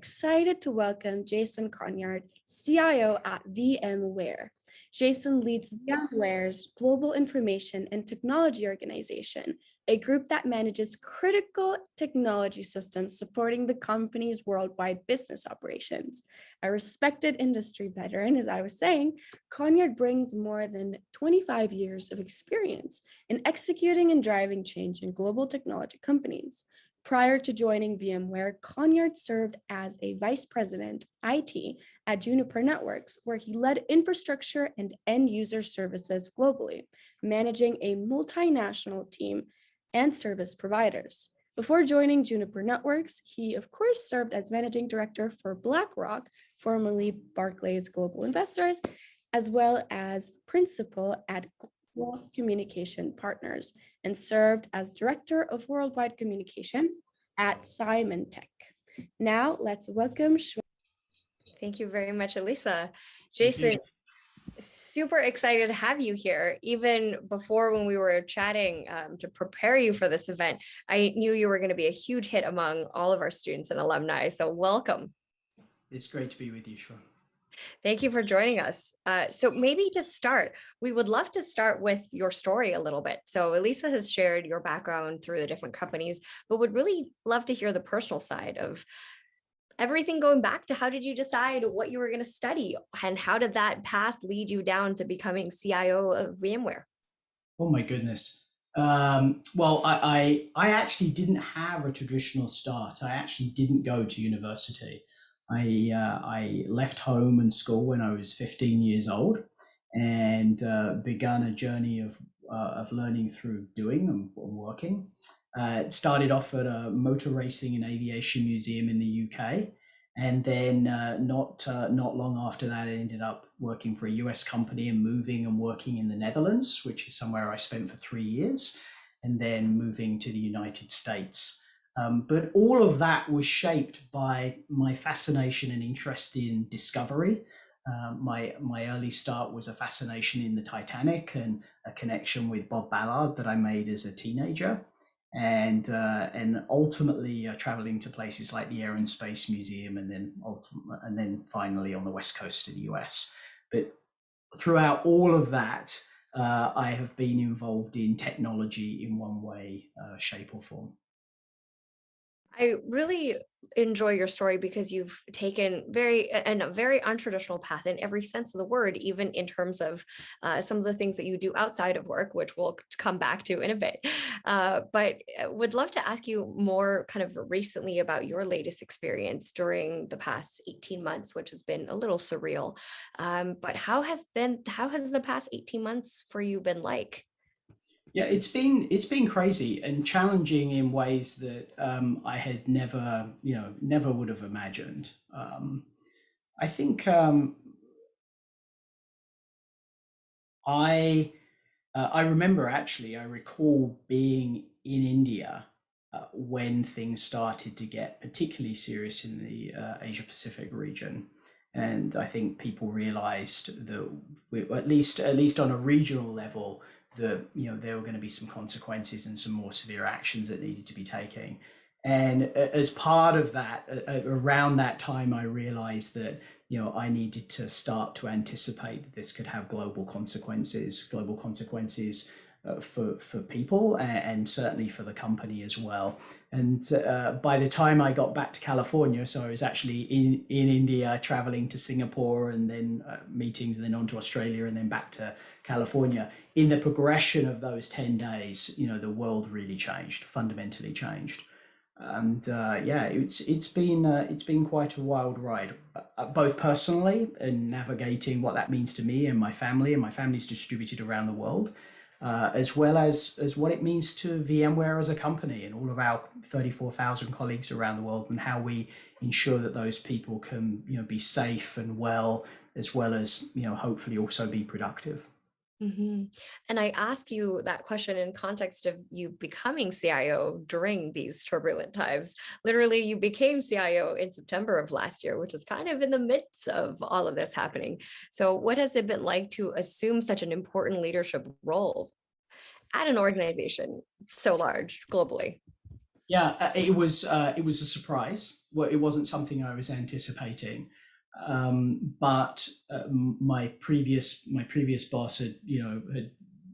excited to welcome Jason Conyard, CIO at VMware. Jason leads VMware's Global Information and Technology Organization, a group that manages critical technology systems supporting the company's worldwide business operations. A respected industry veteran, as I was saying, Conyard brings more than 25 years of experience in executing and driving change in global technology companies. Prior to joining VMware, Conyard served as a vice president IT at Juniper Networks, where he led infrastructure and end user services globally, managing a multinational team and service providers. Before joining Juniper Networks, he of course served as managing director for BlackRock, formerly Barclays Global Investors, as well as principal at Communication Partners, and served as Director of Worldwide Communications at Symantec. Now let's welcome Shuo. Thank you very much, Elisa. Jason, super excited to have you here. Even before when we were chatting to prepare you for this event, I knew you were going to be a huge hit among all of our students and alumni, so welcome. It's great to be with you, Shuo. Thank you for joining us. So maybe to start, we would love to start with your story a little bit. So Elisa has shared your background through the different companies, but would really love to hear the personal side of everything, going back to how did you decide what you were going to study and how did that path lead you down to becoming CIO of VMware? Oh my goodness. Well, I actually didn't have a traditional start. I actually didn't go to university. I left home and school when I was 15 years old and began a journey of learning through doing and working. It started off at a motor racing and aviation museum in the UK. And then not long after that, I ended up working for a US company and moving and working in the Netherlands, which is somewhere I spent for 3 years, and then moving to the United States. But all of that was shaped by my fascination and interest in discovery. My early start was a fascination in the Titanic and a connection with Bob Ballard that I made as a teenager. And ultimately traveling to places like the Air and Space Museum, and then finally on the west coast of the US. But throughout all of that, I have been involved in technology in one way, shape, or form. I really enjoy your story because you've taken a very untraditional path in every sense of the word, even in terms of some of the things that you do outside of work, which we'll come back to in a bit. But would love to ask you more kind of recently about your latest experience during the past 18 months, which has been a little surreal. But how has the past 18 months for you been like? Yeah, it's been crazy and challenging in ways that I had never would have imagined. I think I remember I recall being in India when things started to get particularly serious in the Asia Pacific region. And I think people realized that at least on a regional level, that there were going to be some consequences and some more severe actions that needed to be taken. And as part of that, around that time, I realized that I needed to start to anticipate that this could have global consequences for people and certainly for the company as well. And by the time I got back to California, so I was actually in India, traveling to Singapore and then meetings, and then on to Australia and then back to California. In the progression of those 10 days, the world really changed, fundamentally changed. And it's been quite a wild ride, both personally and navigating what that means to me and my family's distributed around the world. As well as what it means to VMware as a company and all of our 34,000 colleagues around the world, and how we ensure that those people can be safe and well as hopefully also be productive. Mm-hmm. And I ask you that question in context of you becoming CIO during these turbulent times. Literally, you became CIO in September of last year, which is kind of in the midst of all of this happening. So what has it been like to assume such an important leadership role at an organization so large globally? it was a surprise. Well, it wasn't something I was anticipating, but my previous boss had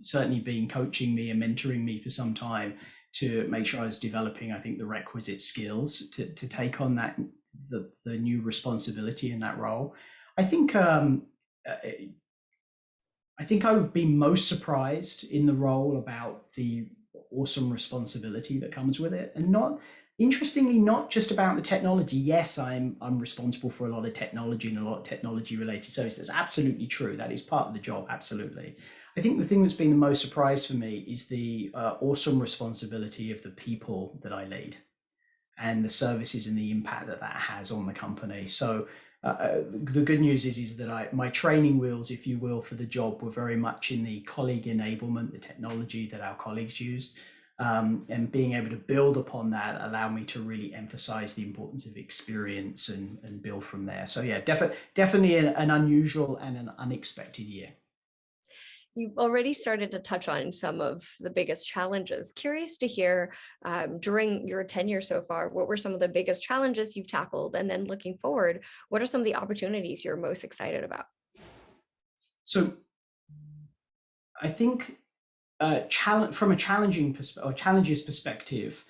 certainly been coaching me and mentoring me for some time to make sure I was developing, I think, the requisite skills to take on the new responsibility in that role. I think I've been most surprised in the role about the awesome responsibility that comes with it, and not just about the technology. Yes, I'm responsible for a lot of technology and a lot of technology related services. That's absolutely true. That is part of the job. Absolutely. I think the thing that's been the most surprise for me is the awesome responsibility of the people that I lead and the services and the impact that has on the company. So the good news is that my training wheels, if you will, for the job were very much in the colleague enablement, the technology that our colleagues used, and being able to build upon that allowed me to really emphasize the importance of experience and build from there. So yeah, definitely an unusual and an unexpected year. You've already started to touch on some of the biggest challenges. Curious to hear, during your tenure so far, what were some of the biggest challenges you've tackled? And then looking forward, what are some of the opportunities you're most excited about? So I think from a challenges perspective,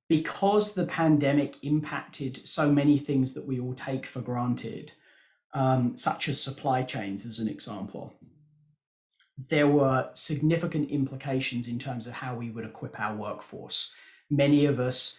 because the pandemic impacted so many things that we all take for granted, such as supply chains, as an example, there were significant implications in terms of how we would equip our workforce. Many of us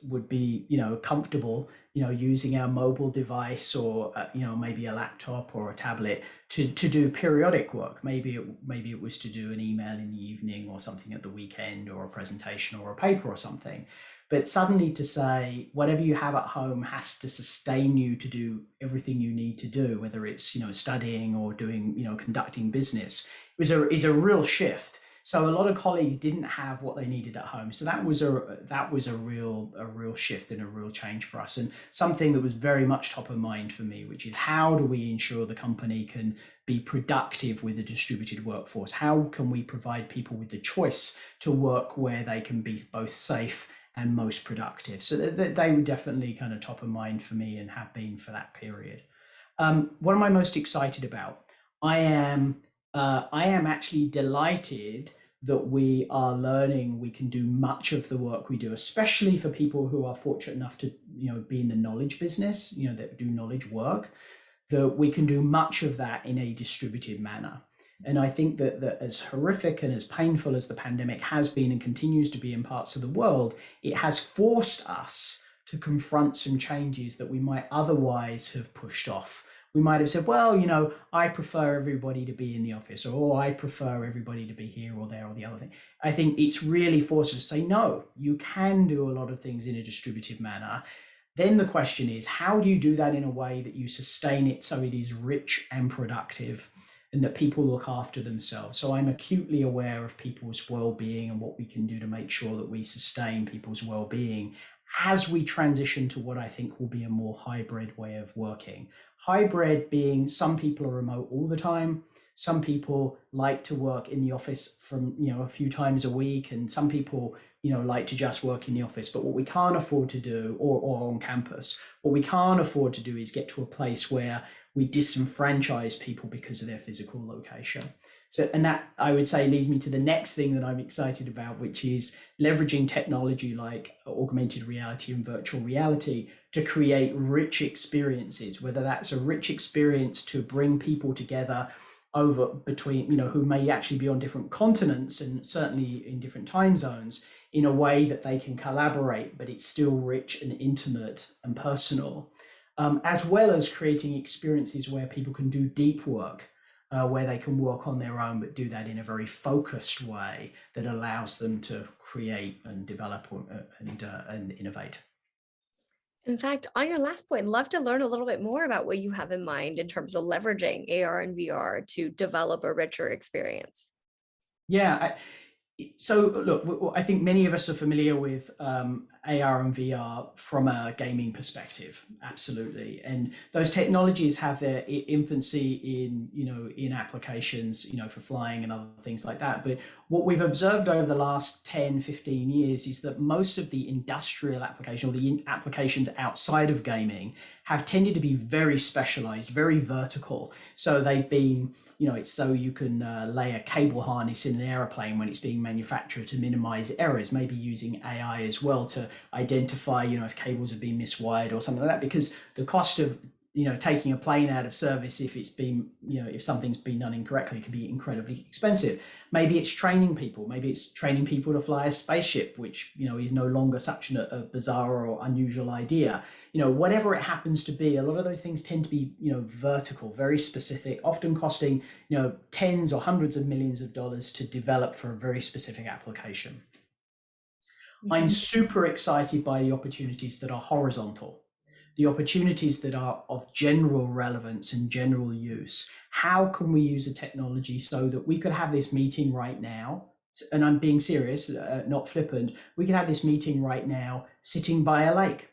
would be, comfortable, using our mobile device or, maybe a laptop or a tablet to do periodic work. Maybe it was to do an email in the evening or something at the weekend or a presentation or a paper or something. But suddenly to say whatever you have at home has to sustain you to do everything you need to do, whether it's studying or doing conducting business, is a real shift. So a lot of colleagues didn't have what they needed at home. So that was a real shift and a real change for us, and something that was very much top of mind for me, which is how do we ensure the company can be productive with a distributed workforce? How can we provide people with the choice to work where they can be both safe and most productive? So they were definitely kind of top of mind for me and have been for that period. What am I most excited about? I am actually delighted that we are learning we can do much of the work we do, especially for people who are fortunate enough to be in the knowledge business, that do knowledge work, that we can do much of that in a distributed manner. And I think that as horrific and as painful as the pandemic has been and continues to be in parts of the world, it has forced us to confront some changes that we might otherwise have pushed off. We might have said, well, I prefer everybody to be in the office, or I prefer everybody to be here or there or the other thing. I think it's really forced us to say, no, you can do a lot of things in a distributed manner. Then the question is, how do you do that in a way that you sustain it so it is rich and productive and that people look after themselves? So I'm acutely aware of people's well-being and what we can do to make sure that we sustain people's well-being as we transition to what I think will be a more hybrid way of working. Hybrid being some people are remote all the time. Some people like to work in the office from, a few times a week, and some people, like to just work in the office. But what we can't afford to do, or on campus, what we can't afford to do is get to a place where we disenfranchise people because of their physical location. So, and that, I would say, leads me to the next thing that I'm excited about, which is leveraging technology like augmented reality and virtual reality to create rich experiences, whether that's a rich experience to bring people together over between, who may actually be on different continents and certainly in different time zones, in a way that they can collaborate, but it's still rich and intimate and personal, as well as creating experiences where people can do deep work, where they can work on their own, but do that in a very focused way that allows them to create and develop and innovate. In fact, on your last point, I'd love to learn a little bit more about what you have in mind in terms of leveraging AR and VR to develop a richer experience. Yeah. So look, I think many of us are familiar with AR and VR from a gaming perspective, absolutely. And those technologies have their infancy in, in applications, for flying and other things like that. But what we've observed over the last 10, 15 years is that most of the industrial application, or the applications outside of gaming, have tended to be very specialized, very vertical. So they've been, it's so you can lay a cable harness in an aeroplane when it's being manufactured to minimize errors, maybe using AI as well to identify, if cables have been miswired or something like that, because the cost of, taking a plane out of service, if it's been, if something's been done incorrectly, can be incredibly expensive. Maybe it's training people, to fly a spaceship, which, is no longer such a bizarre or unusual idea. Whatever it happens to be, a lot of those things tend to be, vertical, very specific, often costing, tens or hundreds of millions of dollars to develop for a very specific application. I'm super excited by the opportunities that are horizontal, the opportunities that are of general relevance and general use. How can we use a technology so that we could have this meeting right now? And I'm being serious, not flippant. We could have this meeting right now sitting by a lake.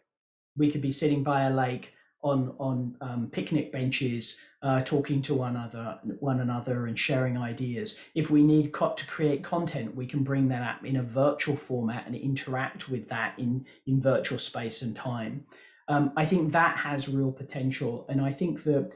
We could be sitting by a lake on picnic benches, talking to one another and sharing ideas. If we need to create content, we can bring that up in a virtual format and interact with that in virtual space and time. I think that has real potential. And I think that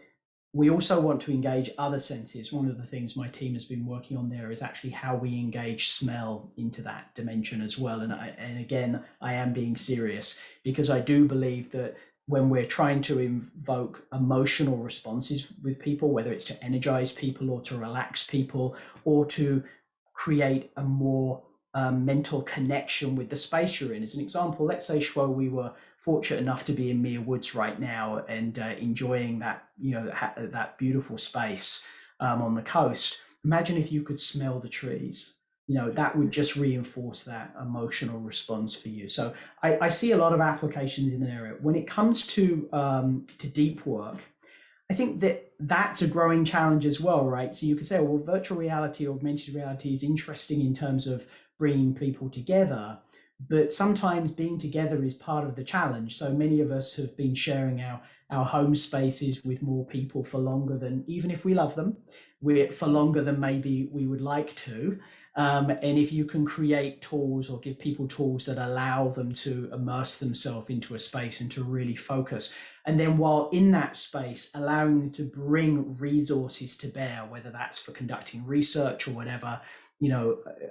we also want to engage other senses. One of the things my team has been working on there is actually how we engage smell into that dimension as well. And again, I am being serious, because I do believe that when we're trying to invoke emotional responses with people, whether it's to energize people or to relax people or to create a more mental connection with the space you're in. As an example, let's say, Shuo, we were fortunate enough to be in Mere Woods right now and enjoying that, that beautiful space on the coast. Imagine if you could smell the trees. That would just reinforce that emotional response for you. So I see a lot of applications in the area. When it comes to deep work, I think that's a growing challenge as well, right? So you could say, well, virtual reality, augmented reality is interesting in terms of bringing people together, but sometimes being together is part of the challenge. So many of us have been sharing our home spaces with more people for longer than, even if we love them, for longer than maybe we would like to. And if you can create tools or give people tools that allow them to immerse themselves into a space and to really focus, and then while in that space, allowing them to bring resources to bear, whether that's for conducting research or whatever,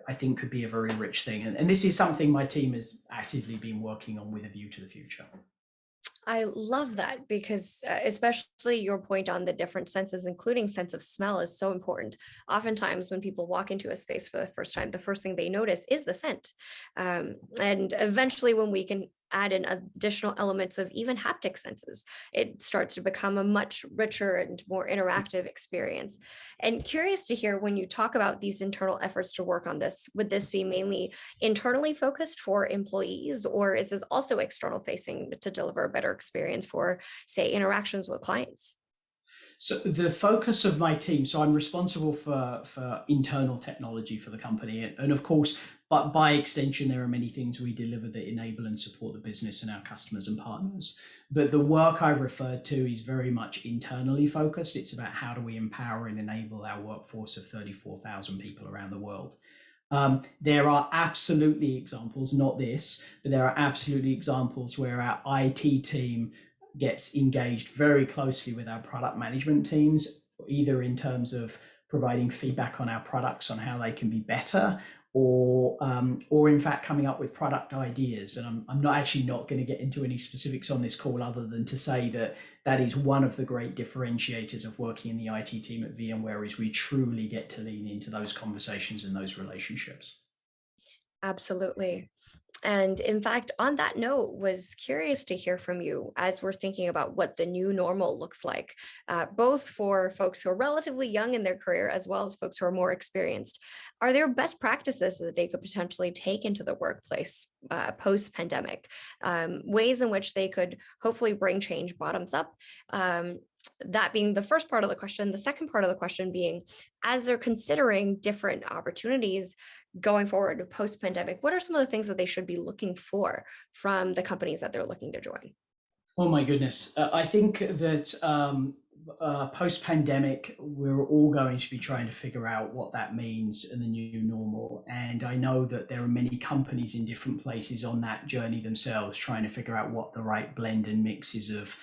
I think could be a very rich thing. And this is something my team has actively been working on with a view to the future. I love that, because especially your point on the different senses, including sense of smell, is so important. Oftentimes when people walk into a space for the first time, the first thing they notice is the scent. And eventually when we can add in additional elements of even haptic senses, it starts to become a much richer and more interactive experience. And curious to hear, when you talk about these internal efforts to work on this, would this be mainly internally focused for employees, or is this also external facing to deliver a better experience for, say, interactions with clients? So the focus of my team, so I'm responsible for internal technology for the company. And of course, but by extension, there are many things we deliver that enable and support the business and our customers and partners. But the work I've referred to is very much internally focused. It's about how do we empower and enable our workforce of 34,000 people around the world. There are absolutely examples, not this, but there are absolutely examples where our IT team gets engaged very closely with our product management teams, either in terms of providing feedback on our products on how they can be better, or in fact coming up with product ideas. And I'm not going to get into any specifics on this call, other than to say that is one of the great differentiators of working in the IT team at VMware, is we truly get to lean into those conversations and those relationships. Absolutely. And in fact, on that note, was curious to hear from you as we're thinking about what the new normal looks like, both for folks who are relatively young in their career as well as folks who are more experienced. Are there best practices that they could potentially take into the workplace post-pandemic, ways in which they could hopefully bring change bottoms up? That being the first part of the question. The second part of the question being, as they're considering different opportunities, going forward post-pandemic, what are some of the things that they should be looking for from the companies that they're looking to join? Oh my goodness. I think that post-pandemic, we're all going to be trying to figure out what that means in the new normal. And I know that there are many companies in different places on that journey themselves, trying to figure out what the right blend and mix is of,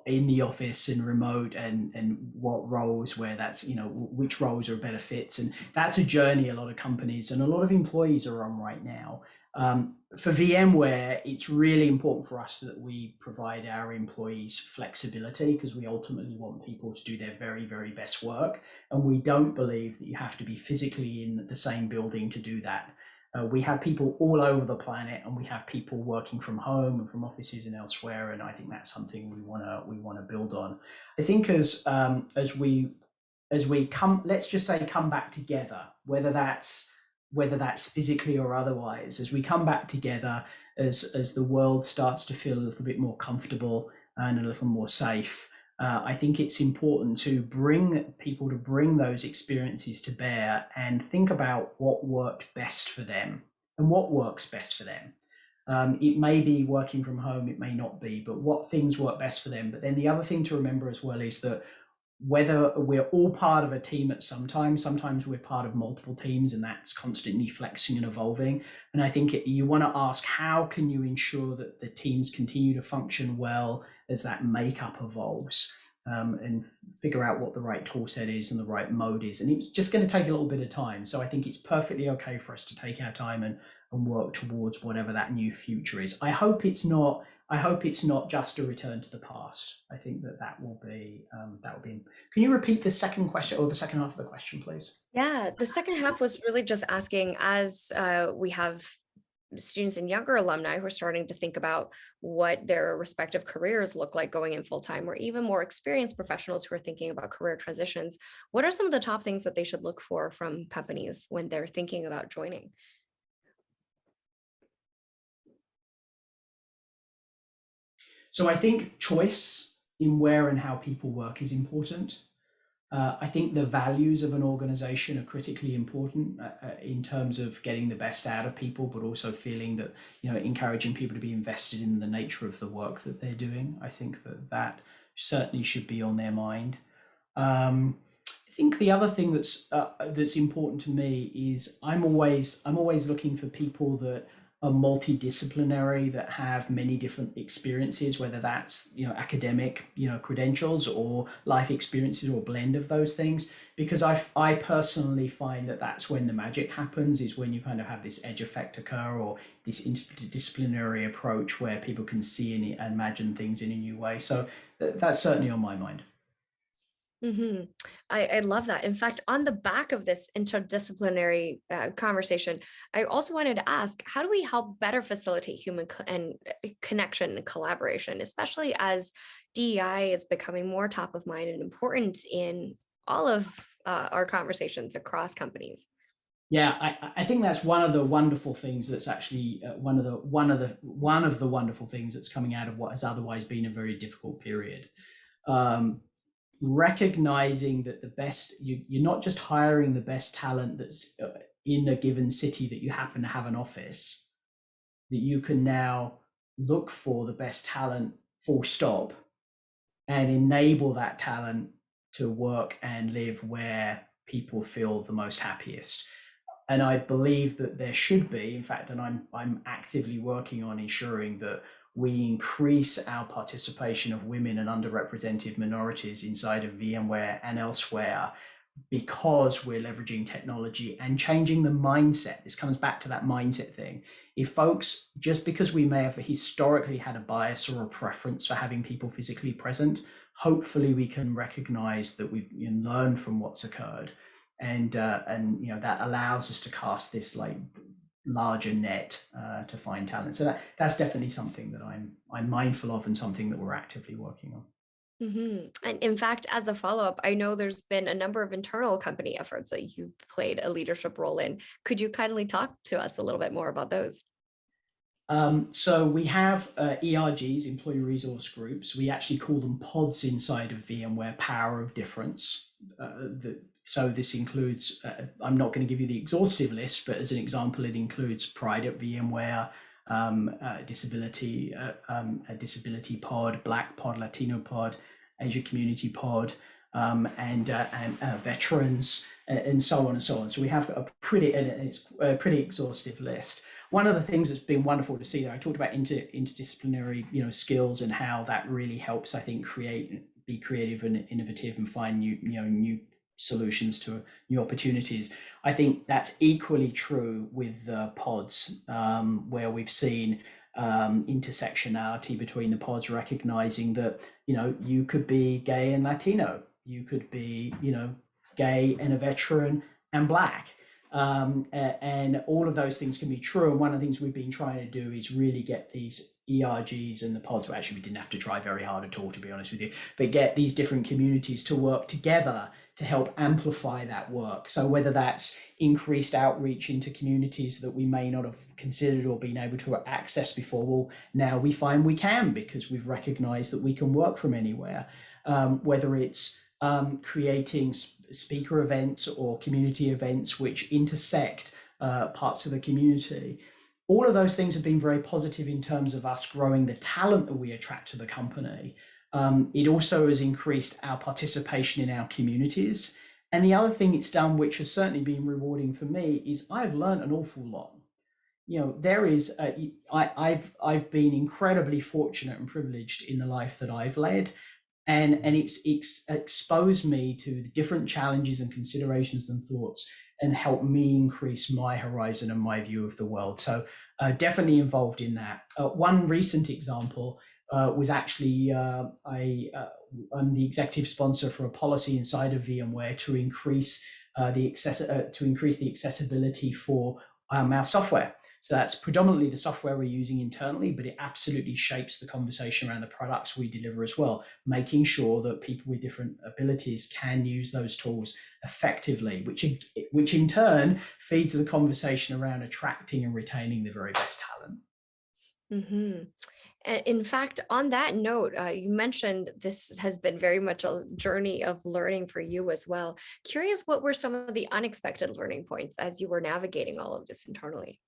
in the office and remote, and what roles, where that's, which roles are better fits. And that's a journey a lot of companies and a lot of employees are on right now. For VMware, it's really important for us that we provide our employees flexibility, because we ultimately want people to do their very, very best work. And we don't believe that you have to be physically in the same building to do that. We have people all over the planet, and we have people working from home and from offices and elsewhere. And I think that's something we want to build on. I think as we come, let's just say, come back together, whether that's physically or otherwise, as we come back together, as the world starts to feel a little bit more comfortable and a little more safe, I think it's important to bring those experiences to bear and think about what worked best for them and what works best for them. It may be working from home, it may not be, but what things work best for them. But then the other thing to remember as well is that whether we're all part of a team at sometimes we're part of multiple teams, and that's constantly flexing and evolving. And I think you want to ask, how can you ensure that the teams continue to function well as that makeup evolves, and figure out what the right tool set is and the right mode is. And it's just going to take a little bit of time. So I think it's perfectly okay for us to take our time and work towards whatever that new future is. I hope it's not just a return to the past. I think that will be. Can you repeat the second question, or the second half of the question, please? Yeah, the second half was really just asking, as we have students and younger alumni who are starting to think about what their respective careers look like going in full time, or even more experienced professionals who are thinking about career transitions, what are some of the top things that they should look for from companies when they're thinking about joining? So I think choice in where and how people work is important. I think the values of an organization are critically important in terms of getting the best out of people, but also feeling that, encouraging people to be invested in the nature of the work that they're doing. I think that certainly should be on their mind. I think the other thing that's important to me is I'm always looking for people that are multidisciplinary, that have many different experiences, whether that's academic credentials or life experiences, or a blend of those things. Because I personally find that that's when the magic happens, is when you kind of have this edge effect occur, or this interdisciplinary approach where people can see and imagine things in a new way. So that's certainly on my mind. Mm-hmm. I love that. In fact, on the back of this interdisciplinary conversation, I also wanted to ask, how do we help better facilitate human connection and collaboration, especially as DEI is becoming more top of mind and important in all of our conversations across companies? Yeah, I think that's one of the wonderful things that's actually one of the wonderful things that's coming out of what has otherwise been a very difficult period. Recognizing that the best, you're not just hiring the best talent that's in a given city that you happen to have an office, that you can now look for the best talent full stop, and enable that talent to work and live where people feel the most happiest. And I believe that there should be, in fact, and I'm actively working on ensuring that we increase our participation of women and underrepresented minorities inside of VMware and elsewhere, because we're leveraging technology and changing the mindset. This comes back to that mindset thing. If folks, just because we may have historically had a bias or a preference for having people physically present, hopefully we can recognize that we've learned from what's occurred. And that allows us to cast this larger net to find talent. So that's definitely something that I'm mindful of, and something that we're actively working on. Mm-hmm. And in fact, as a follow-up, I know there's been a number of internal company efforts that you've played a leadership role in. Could you kindly talk to us a little bit more about those? So we have ERGs, employee resource groups. We actually call them pods inside of VMware, Power of Difference. So this includes, I'm not going to give you the exhaustive list, but as an example, it includes Pride at VMware, a disability pod, Black pod, Latino pod, Asia community pod, and veterans, and so on and so on. So we have got it's a pretty exhaustive list. One of the things that's been wonderful to see there, I talked about interdisciplinary, skills and how that really helps, I think, be creative and innovative and find new solutions to new opportunities. I think that's equally true with the pods, where we've seen intersectionality between the pods, recognizing that you could be gay and Latino, you could be gay and a veteran and Black, and all of those things can be true. And one of the things we've been trying to do is really get these ERGs and the pods, well, actually we didn't have to try very hard at all, to be honest with you, but get these different communities to work together to help amplify that work. So whether that's increased outreach into communities that we may not have considered or been able to access before, well, now we find we can, because we've recognized that we can work from anywhere. Whether it's creating speaker events or community events which intersect parts of the community. All of those things have been very positive in terms of us growing the talent that we attract to the company. It also has increased our participation in our communities. And the other thing it's done, which has certainly been rewarding for me, is I've learned an awful lot. I've been incredibly fortunate and privileged in the life that I've led. And it's exposed me to the different challenges and considerations and thoughts, and helped me increase my horizon and my view of the world. So definitely involved in that. One recent example was actually I'm the executive sponsor for a policy inside of VMware to increase the accessibility for our software. So that's predominantly the software we're using internally, but it absolutely shapes the conversation around the products we deliver as well, making sure that people with different abilities can use those tools effectively, which in turn feeds the conversation around attracting and retaining the very best talent. Mm-hmm. In fact, on that note, you mentioned this has been very much a journey of learning for you as well. Curious, what were some of the unexpected learning points as you were navigating all of this internally?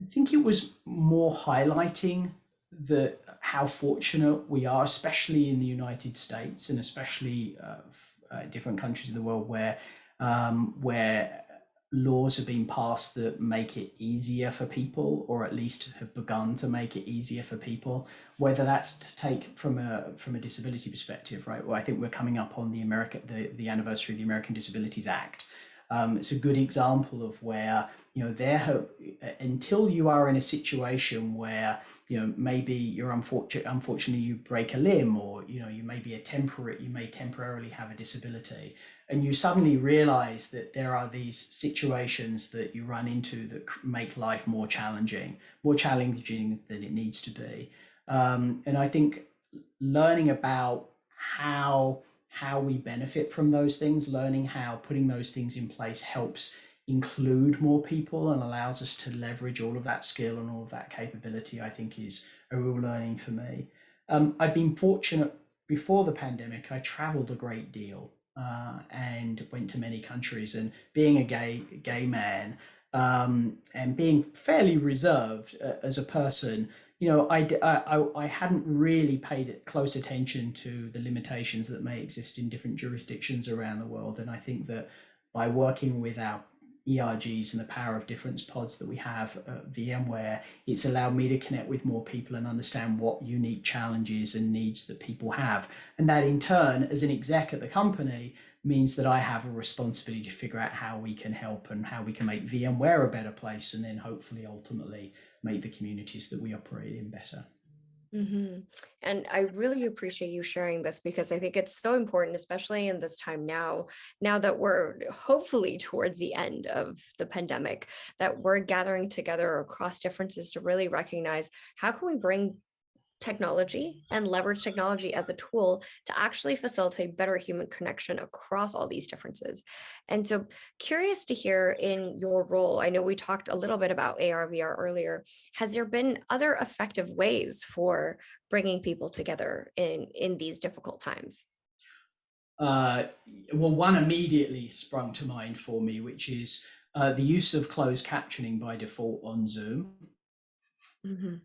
I think it was more highlighting how fortunate we are, especially in the United States, and especially different countries in the world where laws have been passed that make it easier for people, or at least have begun to make it easier for people. Whether that's to take from a disability perspective, right? Well, I think we're coming up on the anniversary of the American Disabilities Act. It's a good example of where until you are in a situation where maybe you're unfortunately you break a limb, or you may temporarily have a disability, and you suddenly realize that there are these situations that you run into that make life more challenging than it needs to be. And I think learning about how we benefit from those things, learning how putting those things in place helps include more people and allows us to leverage all of that skill and all of that capability, I think is a real learning for me. I've been fortunate before the pandemic. I traveled a great deal and went to many countries, and being a gay man and being fairly reserved as a person, I hadn't really paid close attention to the limitations that may exist in different jurisdictions around the world. And I think that by working with our ERGs and the power of difference pods that we have at VMware, it's allowed me to connect with more people and understand what unique challenges and needs that people have. And that in turn, as an exec at the company, means that I have a responsibility to figure out how we can help and how we can make VMware a better place, and then hopefully ultimately make the communities that we operate in better. Mm-hmm. And I really appreciate you sharing this, because I think it's so important, especially in this time now that we're hopefully towards the end of the pandemic, that we're gathering together across differences to really recognize how can we bring technology and leverage technology as a tool to actually facilitate better human connection across all these differences. And so curious to hear in your role, I know we talked a little bit about AR, VR earlier. Has there been other effective ways for bringing people together in these difficult times? Uh, well, one immediately sprung to mind for me, which is the use of closed captioning by default on Zoom. Mhm.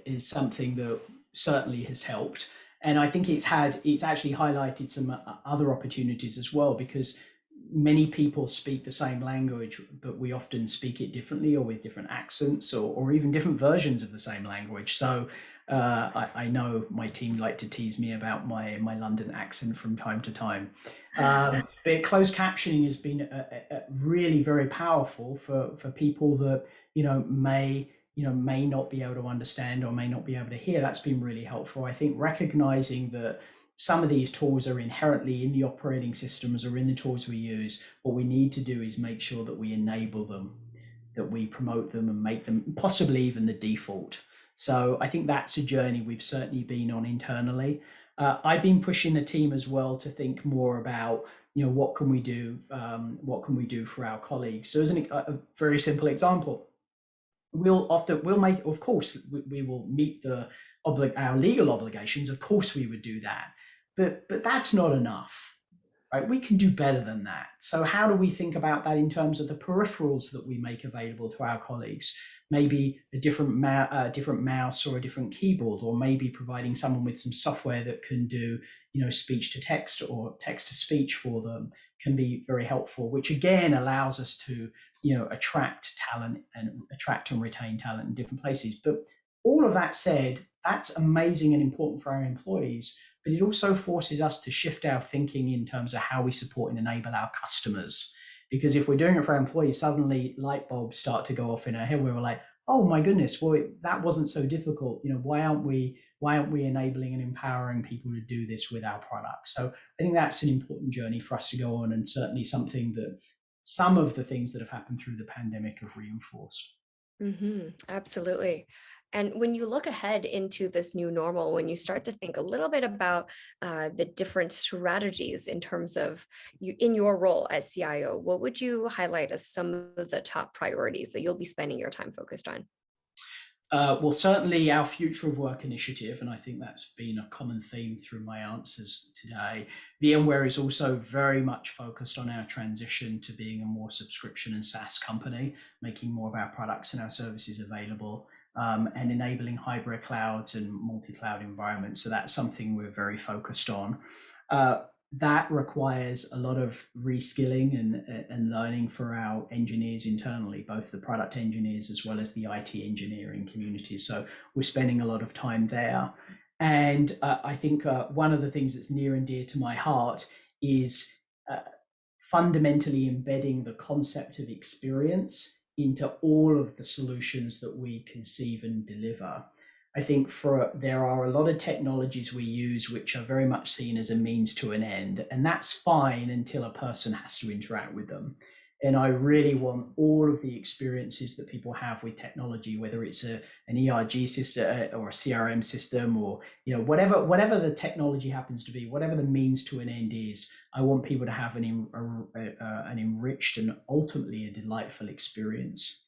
Is something that certainly has helped. And I think it's actually highlighted some other opportunities as well, because many people speak the same language, but we often speak it differently or with different accents or even different versions of the same language. So I know my team like to tease me about my London accent from time to time. But closed captioning has been really very powerful for people that may not be able to understand or may not be able to hear. That's been really helpful. I think recognizing that some of these tools are inherently in the operating systems or in the tools we use. What we need to do is make sure that we enable them, that we promote them and make them possibly even the default. So I think that's a journey we've certainly been on internally. I've been pushing the team as well to think more about, what can we do? What can we do for our colleagues? So as a very simple example, we'll make, of course, we will meet our legal obligations. Of course, we would do that, but that's not enough, right? We can do better than that. So how do we think about that in terms of the peripherals that we make available to our colleagues? Maybe a different mouse or a different keyboard, or maybe providing someone with some software that can do, speech to text or text to speech for them can be very helpful, which again allows us to, attract talent and attract and retain talent in different places. But all of that said, that's amazing and important for our employees, but it also forces us to shift our thinking in terms of how we support and enable our customers. Because if we're doing it for our employees, suddenly light bulbs start to go off in our head where we're like, oh my goodness, well, that wasn't so difficult. Why aren't we enabling and empowering people to do this with our products? So I think that's an important journey for us to go on, and certainly something that some of the things that have happened through the pandemic have reinforced. Absolutely. And when you look ahead into this new normal, when you start to think a little bit about the different strategies in terms of in your role as CIO, what would you highlight as some of the top priorities that you'll be spending your time focused on? Well, certainly our future of work initiative, and I think that's been a common theme through my answers today. VMware is also very much focused on our transition to being a more subscription and SaaS company, making more of our products and our services available, and enabling hybrid clouds and multi-cloud environments. So that's something we're very focused on. That requires a lot of reskilling and learning for our engineers internally, both the product engineers as well as the IT engineering community. So we're spending a lot of time there. And I think one of the things that's near and dear to my heart is fundamentally embedding the concept of experience into all of the solutions that we conceive and deliver. I think there are a lot of technologies we use which are very much seen as a means to an end, and that's fine until a person has to interact with them. And I really want all of the experiences that people have with technology, whether it's an ERG system or a CRM system, or whatever the technology happens to be, whatever the means to an end is, I want people to have an enriched and ultimately a delightful experience.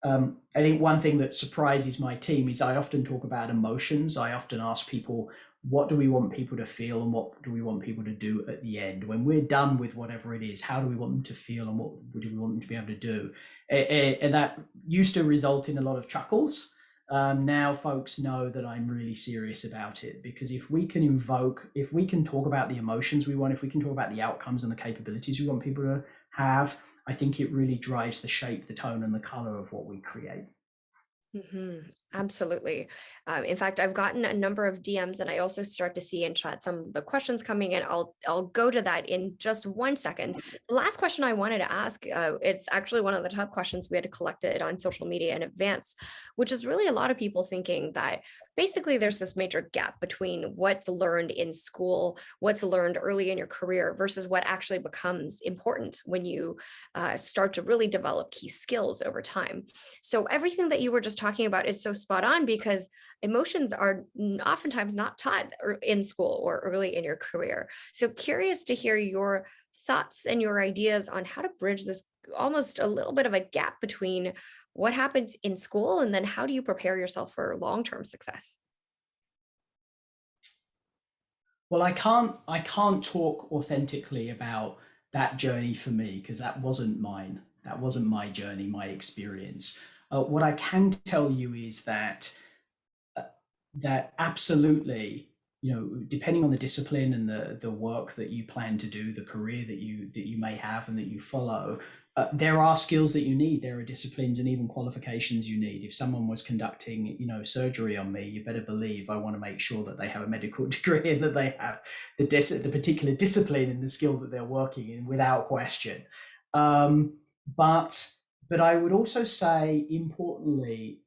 I think one thing that surprises my team is I often talk about emotions. I often ask people, what do we want people to feel and what do we want people to do at the end? When we're done with whatever it is, how do we want them to feel and what do we want them to be able to do? And that used to result in a lot of chuckles. Now folks know that I'm really serious about it, because if we can talk about the emotions we want, if we can talk about the outcomes and the capabilities we want people to have, I think it really drives the shape, the tone, and the color of what we create. Absolutely. In fact, I've gotten a number of DMs, and I also start to see in chat some of the questions coming in. I'll go to that in just 1 second. The last question I wanted to ask, it's actually one of the top questions. We had to collect it on social media in advance, which is really a lot of people thinking that basically there's this major gap between what's learned in school, what's learned early in your career versus what actually becomes important when you start to really develop key skills over time. So everything that you were just talking about is so spot on, because emotions are oftentimes not taught in school or early in your career. So curious to hear your thoughts and your ideas on how to bridge this almost a little bit of a gap between what happens in school and then how do you prepare yourself for long-term success? Well, I can't talk authentically about that journey for me because that wasn't mine. That wasn't my journey, my experience. What I can tell you is uh, that absolutely, depending on the discipline and the work that you plan to do, the career that you may have and that you follow, there are skills that you need. There are disciplines and even qualifications you need. If someone was conducting, surgery on me, you better believe I want to make sure that they have a medical degree and that they have the particular discipline and the skill that they're working in, without question. Um, but but I would also say, importantly,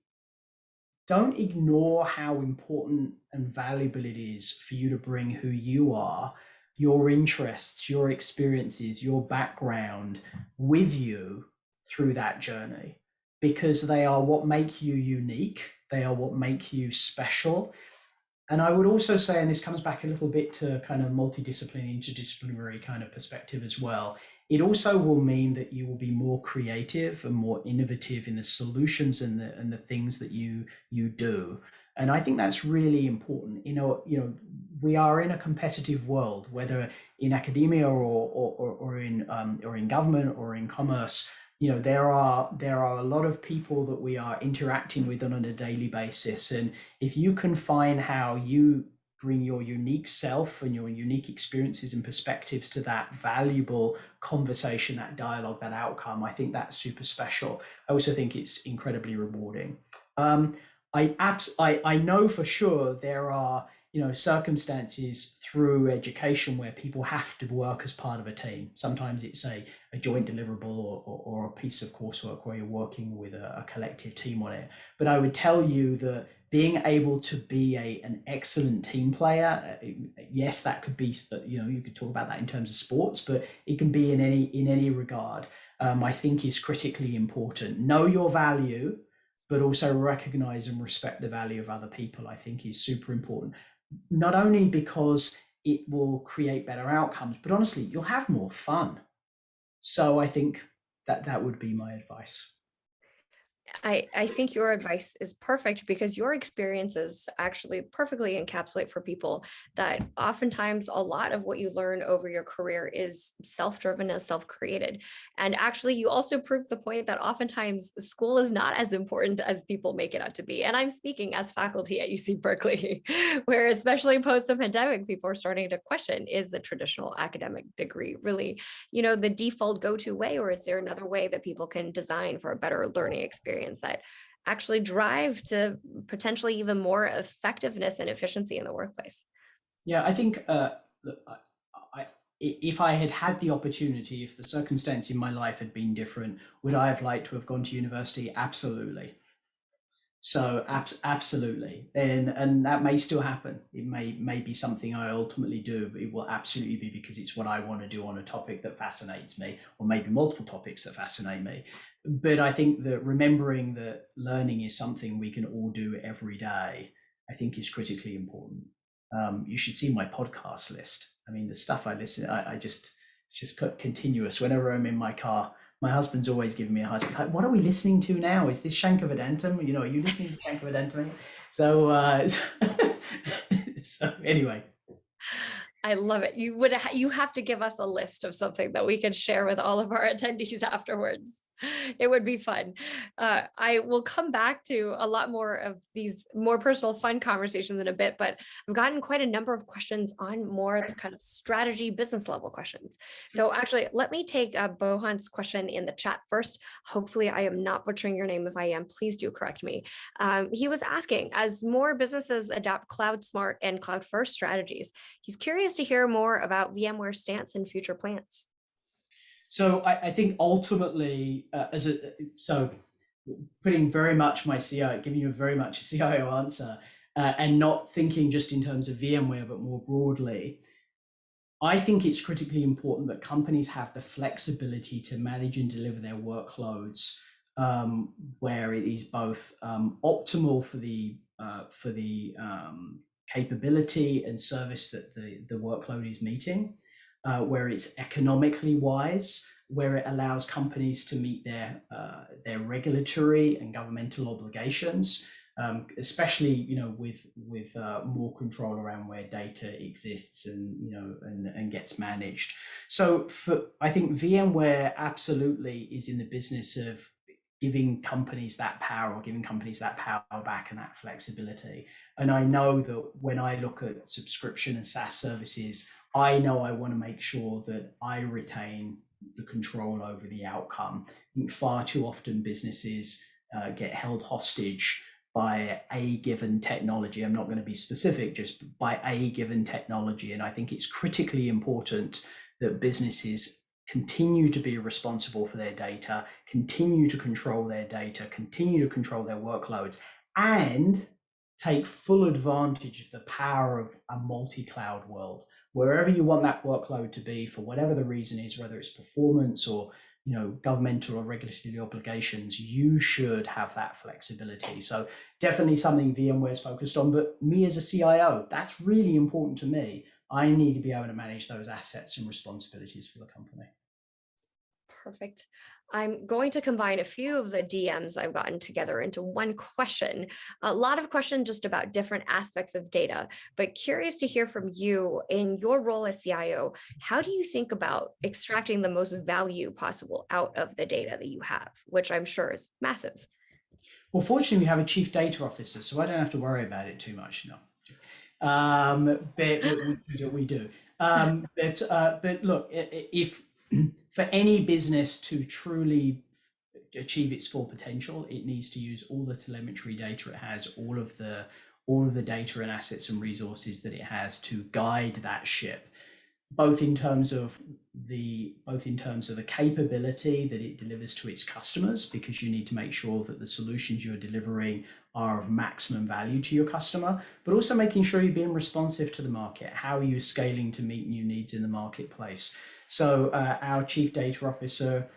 don't ignore how important and valuable it is for you to bring who you are, your interests, your experiences, your background with you through that journey, because they are what make you unique. They are what make you special. And I would also say, and this comes back a little bit to kind of multidisciplinary, interdisciplinary kind of perspective as well, it also will mean that you will be more creative and more innovative in the solutions and the things that you do. And I think that's really important. We are in a competitive world, whether in academia or in government or in commerce. There are a lot of people that we are interacting with on a daily basis, and if you can find how you bring your unique self and your unique experiences and perspectives to that valuable conversation, that dialogue, that outcome, I think that's super special. I also think it's incredibly rewarding. Um, I know for sure there are circumstances through education where people have to work as part of a team. Sometimes it's a joint deliverable or a piece of coursework where you're working with a collective team on it. But I would tell you that being able to be an excellent team player, yes, that could be, you could talk about that in terms of sports, but it can be in any regard. I think is critically important. Know your value, but also recognize and respect the value of other people, I think is super important. Not only because it will create better outcomes, but honestly, you'll have more fun. So I think that would be my advice. I think your advice is perfect because your experiences actually perfectly encapsulate for people that oftentimes a lot of what you learn over your career is self-driven and self-created. And actually, you also prove the point that oftentimes school is not as important as people make it out to be. And I'm speaking as faculty at UC Berkeley, where especially post the pandemic, people are starting to question, is the traditional academic degree really, the default go-to way, or is there another way that people can design for a better learning experience that actually drive to potentially even more effectiveness and efficiency in the workplace? Yeah, I think look, if I had had the opportunity, if the circumstance in my life had been different, would I have liked to have gone to university? Absolutely. So absolutely, and that may still happen. It may be something I ultimately do, but it will absolutely be because it's what I want to do on a topic that fascinates me, or maybe multiple topics that fascinate me. But I think that remembering that learning is something we can all do every day, I think is critically important. You should see my podcast list. I mean, the stuff I listen, it's just continuous. Whenever I'm in my car, my husband's always giving me a hard time. Like, what are we listening to now? Is this Shankar-Vedantam? Are you listening to Shankar-Vedantam? So, so anyway. I love it. You have to give us a list of something that we can share with all of our attendees afterwards. It would be fun. I will come back to a lot more of these more personal, fun conversations in a bit, but I've gotten quite a number of questions on more kind of strategy, business level questions. So actually, let me take Bohan's question in the chat first. Hopefully, I am not butchering your name. If I am, please do correct me. He was asking, as more businesses adopt cloud smart and cloud first strategies, he's curious to hear more about VMware's stance and future plans. So I think ultimately, putting very much my CIO, giving you very much a CIO answer, and not thinking just in terms of VMware, but more broadly, I think it's critically important that companies have the flexibility to manage and deliver their workloads where it is both optimal for the capability and service that the workload is meeting, where it's economically wise, where it allows companies to meet their regulatory and governmental obligations, especially with more control around where data exists and gets managed. So I think VMware absolutely is in the business of giving companies that power, or giving companies that power back and that flexibility. And I know that when I look at subscription and SaaS services, I know I want to make sure that I retain the control over the outcome. I think far too often businesses get held hostage by a given technology. I'm not going to be specific, just by a given technology. And I think it's critically important that businesses continue to be responsible for their data, continue to control their data, continue to control their workloads, and take full advantage of the power of a multi-cloud world. Wherever you want that workload to be, for whatever the reason is, whether it's performance or governmental or regulatory obligations, you should have that flexibility. So definitely something VMware is focused on. But me as a CIO, that's really important to me. I need to be able to manage those assets and responsibilities for the company. Perfect. I'm going to combine a few of the DMs I've gotten together into one question. A lot of questions just about different aspects of data, but curious to hear from you in your role as CIO. How do you think about extracting the most value possible out of the data that you have, which I'm sure is massive? Well, fortunately, we have a chief data officer, so I don't have to worry about it too much. No. But we do. But look, if for any business to truly achieve its full potential, it needs to use all the telemetry data it has, all of the data and assets and resources that it has to guide that ship, both in terms of the capability that it delivers to its customers, because you need to make sure that the solutions you're delivering are of maximum value to your customer, but also making sure you're being responsive to the market. How are you scaling to meet new needs in the marketplace? So our chief data officer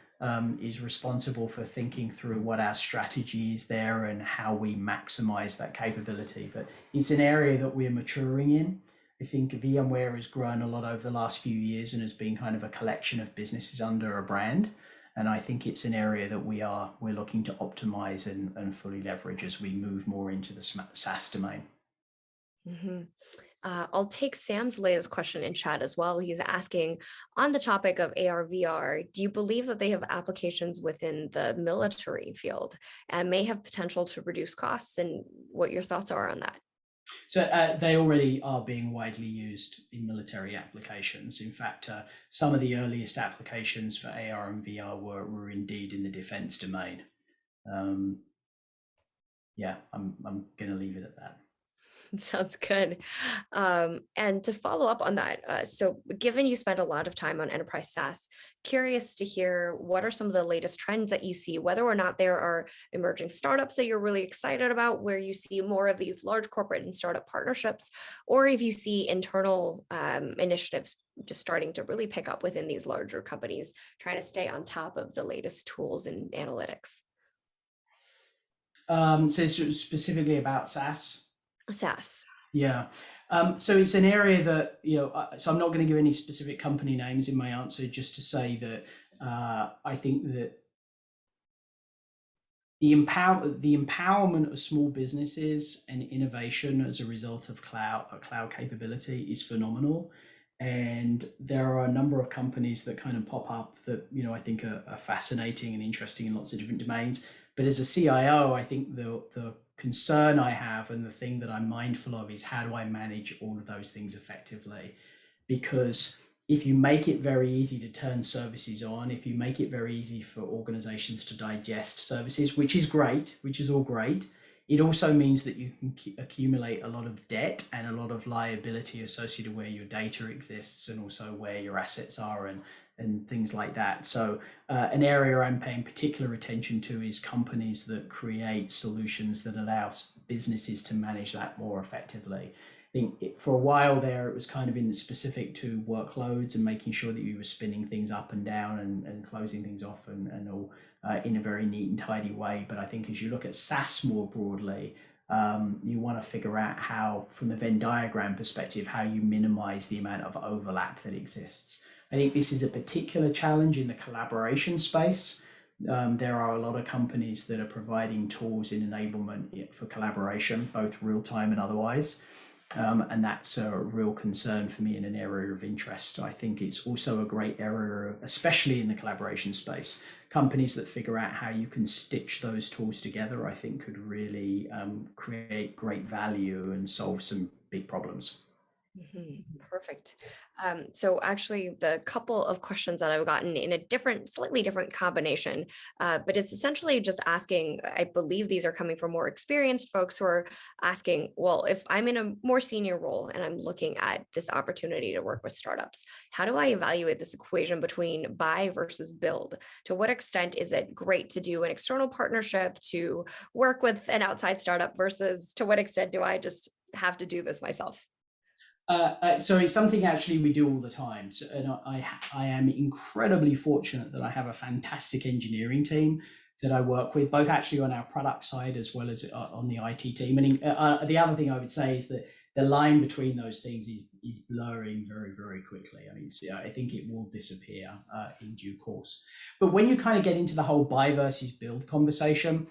is responsible for thinking through what our strategy is there and how we maximize that capability. But it's an area that we're maturing in. I think VMware has grown a lot over the last few years and has been kind of a collection of businesses under a brand. And I think it's an area that we're looking to optimize and fully leverage as we move more into the SaaS domain. Mm-hmm. I'll take Sam's latest question in chat as well. He's asking, on the topic of AR, VR, do you believe that they have applications within the military field and may have potential to reduce costs, and what your thoughts are on that? So they already are being widely used in military applications. In fact, some of the earliest applications for AR and VR were indeed in the defense domain. Yeah, I'm going to leave it at that. Sounds good. And to follow up on that, so given you spent a lot of time on enterprise SaaS, curious to hear what are some of the latest trends that you see, whether or not there are emerging startups that you're really excited about, where you see more of these large corporate and startup partnerships, or if you see internal initiatives just starting to really pick up within these larger companies, trying to stay on top of the latest tools and analytics. So specifically about SaaS? SaaS. Yeah. So it's an area that, so I'm not going to give any specific company names in my answer, just to say that I think that the empowerment of small businesses and innovation as a result of cloud capability is phenomenal. And there are a number of companies that kind of pop up that, I think are fascinating and interesting in lots of different domains. But as a CIO, I think the concern I have and the thing that I'm mindful of is, how do I manage all of those things effectively? Because if you make it very easy to turn services on, if you make it very easy for organizations to digest services, which is great, which is all great, it also means that you can accumulate a lot of debt and a lot of liability associated where your data exists and also where your assets are and things like that. So an area I'm paying particular attention to is companies that create solutions that allow businesses to manage that more effectively. I think for a while there, it was kind of in specific to workloads and making sure that you were spinning things up and down and closing things off and all. in a very neat and tidy way. But I think as you look at SaaS more broadly, you want to figure out how, from the Venn diagram perspective, how you minimize the amount of overlap that exists. I think this is a particular challenge in the collaboration space. There are a lot of companies that are providing tools in enablement for collaboration, both real time and otherwise. And that's a real concern for me in an area of interest. I think it's also a great area, especially in the collaboration space. Companies that figure out how you can stitch those tools together, I think could really create great value and solve some big problems. Perfect. So actually the couple of questions that I've gotten in a slightly different combination, but it's essentially just asking, I believe these are coming from more experienced folks who are asking, well, if I'm in a more senior role and I'm looking at this opportunity to work with startups, how do I evaluate this equation between buy versus build? To what extent is it great to do an external partnership to work with an outside startup versus to what extent do I just have to do this myself? So it's something actually we do all the time. So, and I am incredibly fortunate that I have a fantastic engineering team that I work with, both actually on our product side as well as on the IT team. And the other thing I would say is that the line between those things is blurring very, very quickly. I mean, I think it will disappear in due course. But when you kind of get into the whole buy versus build conversation,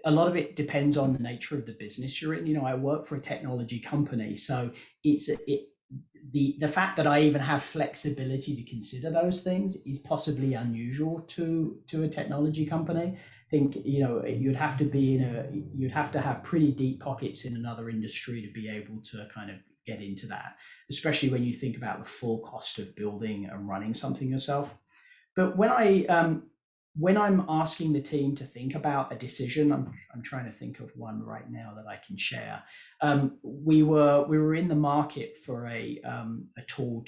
a lot of it depends on the nature of the business you're in. You know, I work for a technology company, so the fact that I even have flexibility to consider those things is possibly unusual to a technology company. I think, you know, you'd have to have pretty deep pockets in another industry to be able to kind of get into that, especially when you think about the full cost of building and running something yourself. But when I'm asking the team to think about a decision, I'm trying to think of one right now that I can share. We were in the market for a tool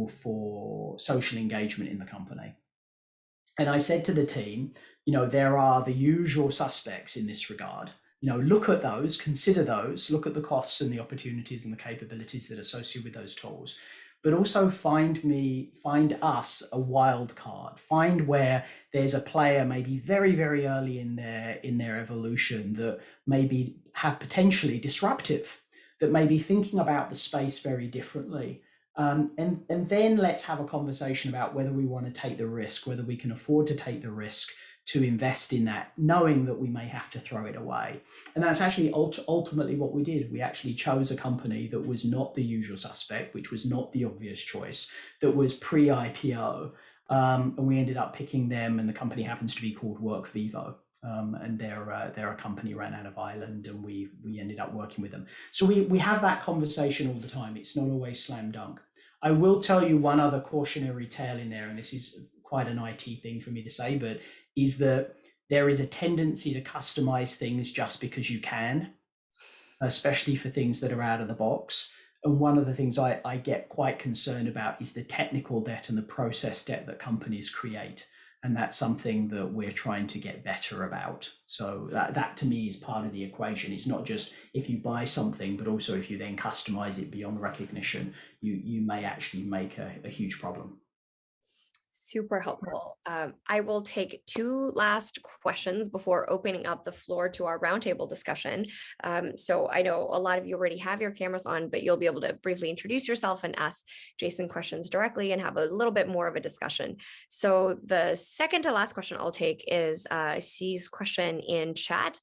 for social engagement in the company, and I said to the team, you know, there are the usual suspects in this regard. You know, look at those, consider those, look at the costs and the opportunities and the capabilities that are associated with those tools. But also find us a wild card, find where there's a player maybe very, very early in their evolution that maybe have potentially disruptive, that may be thinking about the space very differently. And then let's have a conversation about whether we want to take the risk, whether we can afford to take the risk to invest in that, knowing that we may have to throw it away. And that's actually ultimately what we did. We actually chose a company that was not the usual suspect, which was not the obvious choice, that was pre-IPO. And we ended up picking them, and the company happens to be called WorkVivo. And they're a company ran out of Ireland, and we ended up working with them. So we have that conversation all the time. It's not always slam dunk. I will tell you one other cautionary tale in there, and this is quite an IT thing for me to say, but is that there is a tendency to customize things just because you can, especially for things that are out of the box. And one of the things I get quite concerned about is the technical debt and the process debt that companies create. And that's something that we're trying to get better about. So that to me is part of the equation. It's not just if you buy something, but also if you then customize it beyond recognition, you may actually make a huge problem. Super helpful. I will take two last questions before opening up the floor to our roundtable discussion. So I know a lot of you already have your cameras on, but you'll be able to briefly introduce yourself and ask Jason questions directly and have a little bit more of a discussion. So the second to last question I'll take is C's question in chat.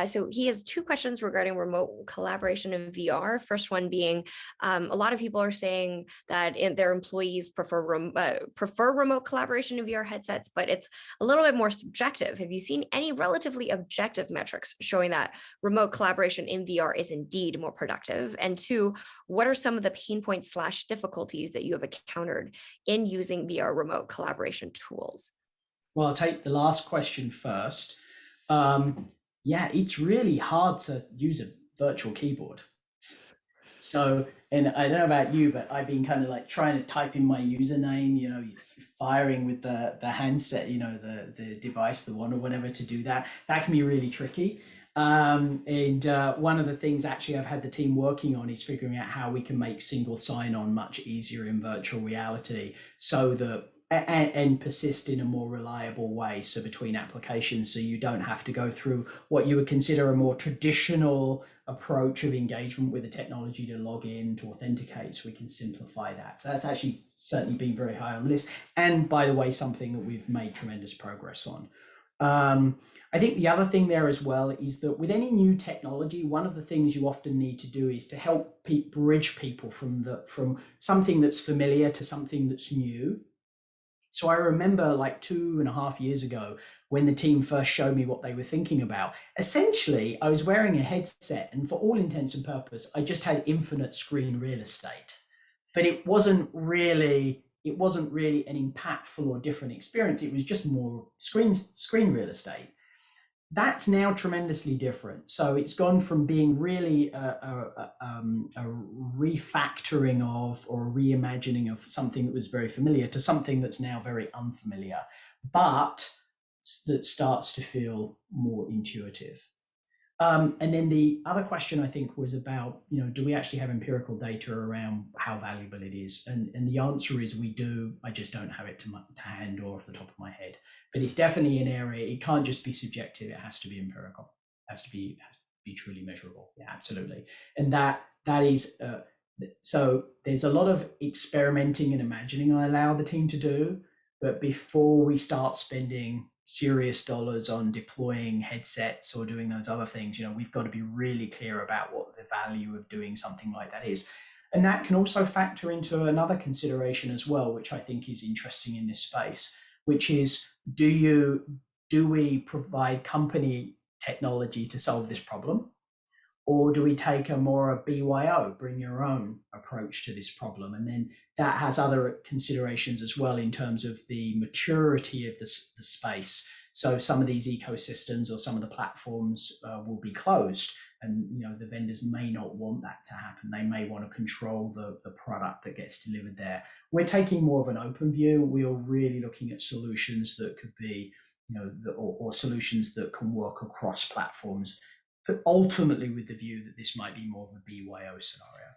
So he has two questions regarding remote collaboration in VR. First one being, a lot of people are saying that their employees prefer remote collaboration in VR headsets, but it's a little bit more subjective. Have you seen any relatively objective metrics showing that remote collaboration in VR is indeed more productive? And two, what are some of the pain points / difficulties that you have encountered in using VR remote collaboration tools? Well, I'll take the last question first. Yeah, it's really hard to use a virtual keyboard. So, and I don't know about you, but I've been kind of like trying to type in my username, you know, firing with the handset, you know, the device, the one or whatever to do that. That can be really tricky. And one of the things actually I've had the team working on is figuring out how we can make single sign-on much easier in virtual reality, so that and persist in a more reliable way. So between applications, so you don't have to go through what you would consider a more traditional approach of engagement with the technology to log in, to authenticate, so we can simplify that. So that's actually certainly been very high on the list. And by the way, something that we've made tremendous progress on. I think the other thing there as well is that with any new technology, one of the things you often need to do is to help bridge people from something that's familiar to something that's new. So I remember like 2.5 years ago when the team first showed me what they were thinking about. Essentially, I was wearing a headset, and for all intents and purposes, I just had infinite screen real estate. But it wasn't really an impactful or different experience. It was just more screen real estate. That's now tremendously different. So it's gone from being really a refactoring of or a reimagining of something that was very familiar to something that's now very unfamiliar, but that starts to feel more intuitive. And then the other question I think was about, do we actually have empirical data around how valuable it is? And the answer is we do. I just don't have it to hand or off the top of my head. But it's definitely an area. It can't just be subjective. It has to be empirical. It has to be truly measurable. Yeah, absolutely. And that is so. There's a lot of experimenting and imagining I allow the team to do, but before we start spending serious dollars on deploying headsets or doing those other things, we've got to be really clear about what the value of doing something like that is. And that can also factor into another consideration as well, which I think is interesting in this space, which is, do we provide company technology to solve this problem? Or do we take a more BYO, bring your own approach to this problem? And then that has other considerations as well in terms of the maturity of the space. So some of these ecosystems or some of the platforms will be closed, and the vendors may not want that to happen. They may want to control the product that gets delivered there. We're taking more of an open view. We are really looking at solutions that could be, or solutions that can work across platforms, but ultimately with the view that this might be more of a BYO scenario.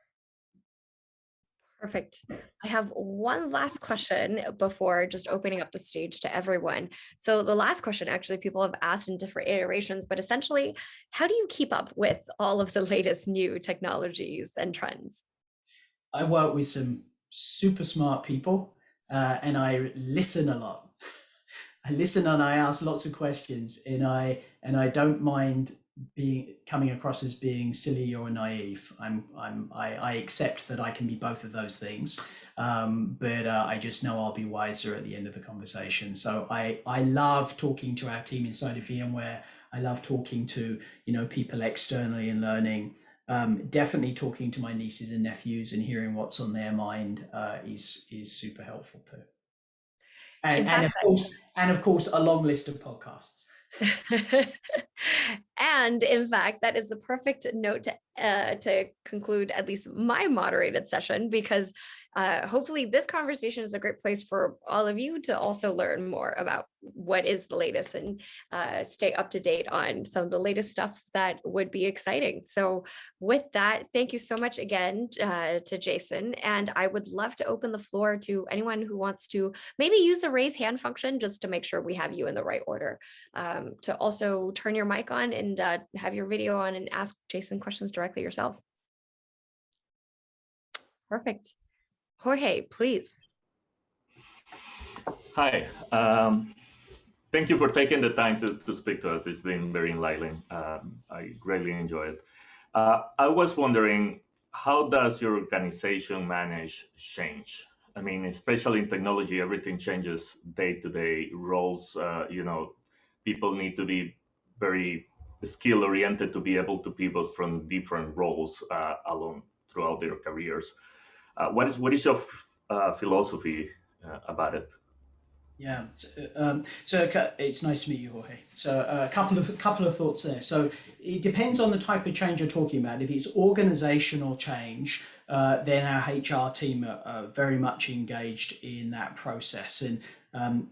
Perfect. I have one last question before just opening up the stage to everyone. So the last question, actually, people have asked in different iterations, but essentially, how do you keep up with all of the latest new technologies and trends? I work with some super smart people, and I listen a lot. I listen and I ask lots of questions, and I don't mind coming across as being silly or naive. I accept that I can be both of those things, but I just know I'll be wiser at the end of the conversation. So I love talking to our team inside of VMware. I love talking to people externally and learning. Definitely talking to my nieces and nephews and hearing what's on their mind is super helpful too. And of course a long list of podcasts. And in fact, that is the perfect note to conclude at least my moderated session, because hopefully this conversation is a great place for all of you to also learn more about what is the latest and stay up to date on some of the latest stuff that would be exciting. So with that, thank you so much again to Jason. And I would love to open the floor to anyone who wants to maybe use the raise hand function just to make sure we have you in the right order, to also turn your mic on and have your video on and ask Jason questions directly yourself. Perfect. Jorge, please. Hi. Thank you for taking the time to speak to us. It's been very enlightening. I greatly enjoy it. I was wondering, how does your organization manage change? I mean, especially in technology, everything changes day to day. Roles, people need to be very skill oriented to be able to pivot from different roles along throughout their careers. What is your philosophy about it? Yeah, so it's nice to meet you, Jorge. So a couple of thoughts there. So it depends on the type of change you're talking about. If it's organizational change, then our HR team are very much engaged in that process. And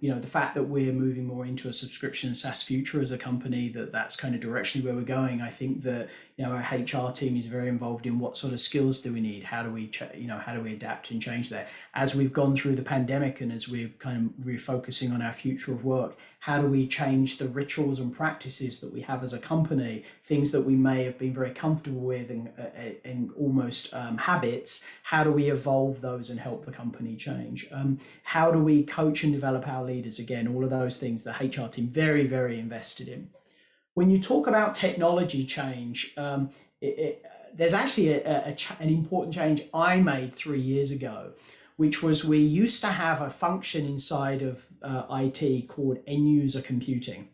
the fact that we're moving more into a subscription SaaS future as a company, that's kind of directionally where we're going. I think that our HR team is very involved in what sort of skills do we need, how do we how do we adapt and change that as we've gone through the pandemic, and as we're kind of refocusing on our future of work. How do we change the rituals and practices that we have as a company, things that we may have been very comfortable with and almost habits? How do we evolve those and help the company change? How do we coach and develop our leaders? Again, all of those things the HR team very, very invested in. When you talk about technology change, there's actually an important change I made 3 years ago, which was we used to have a function inside of IT called end user computing.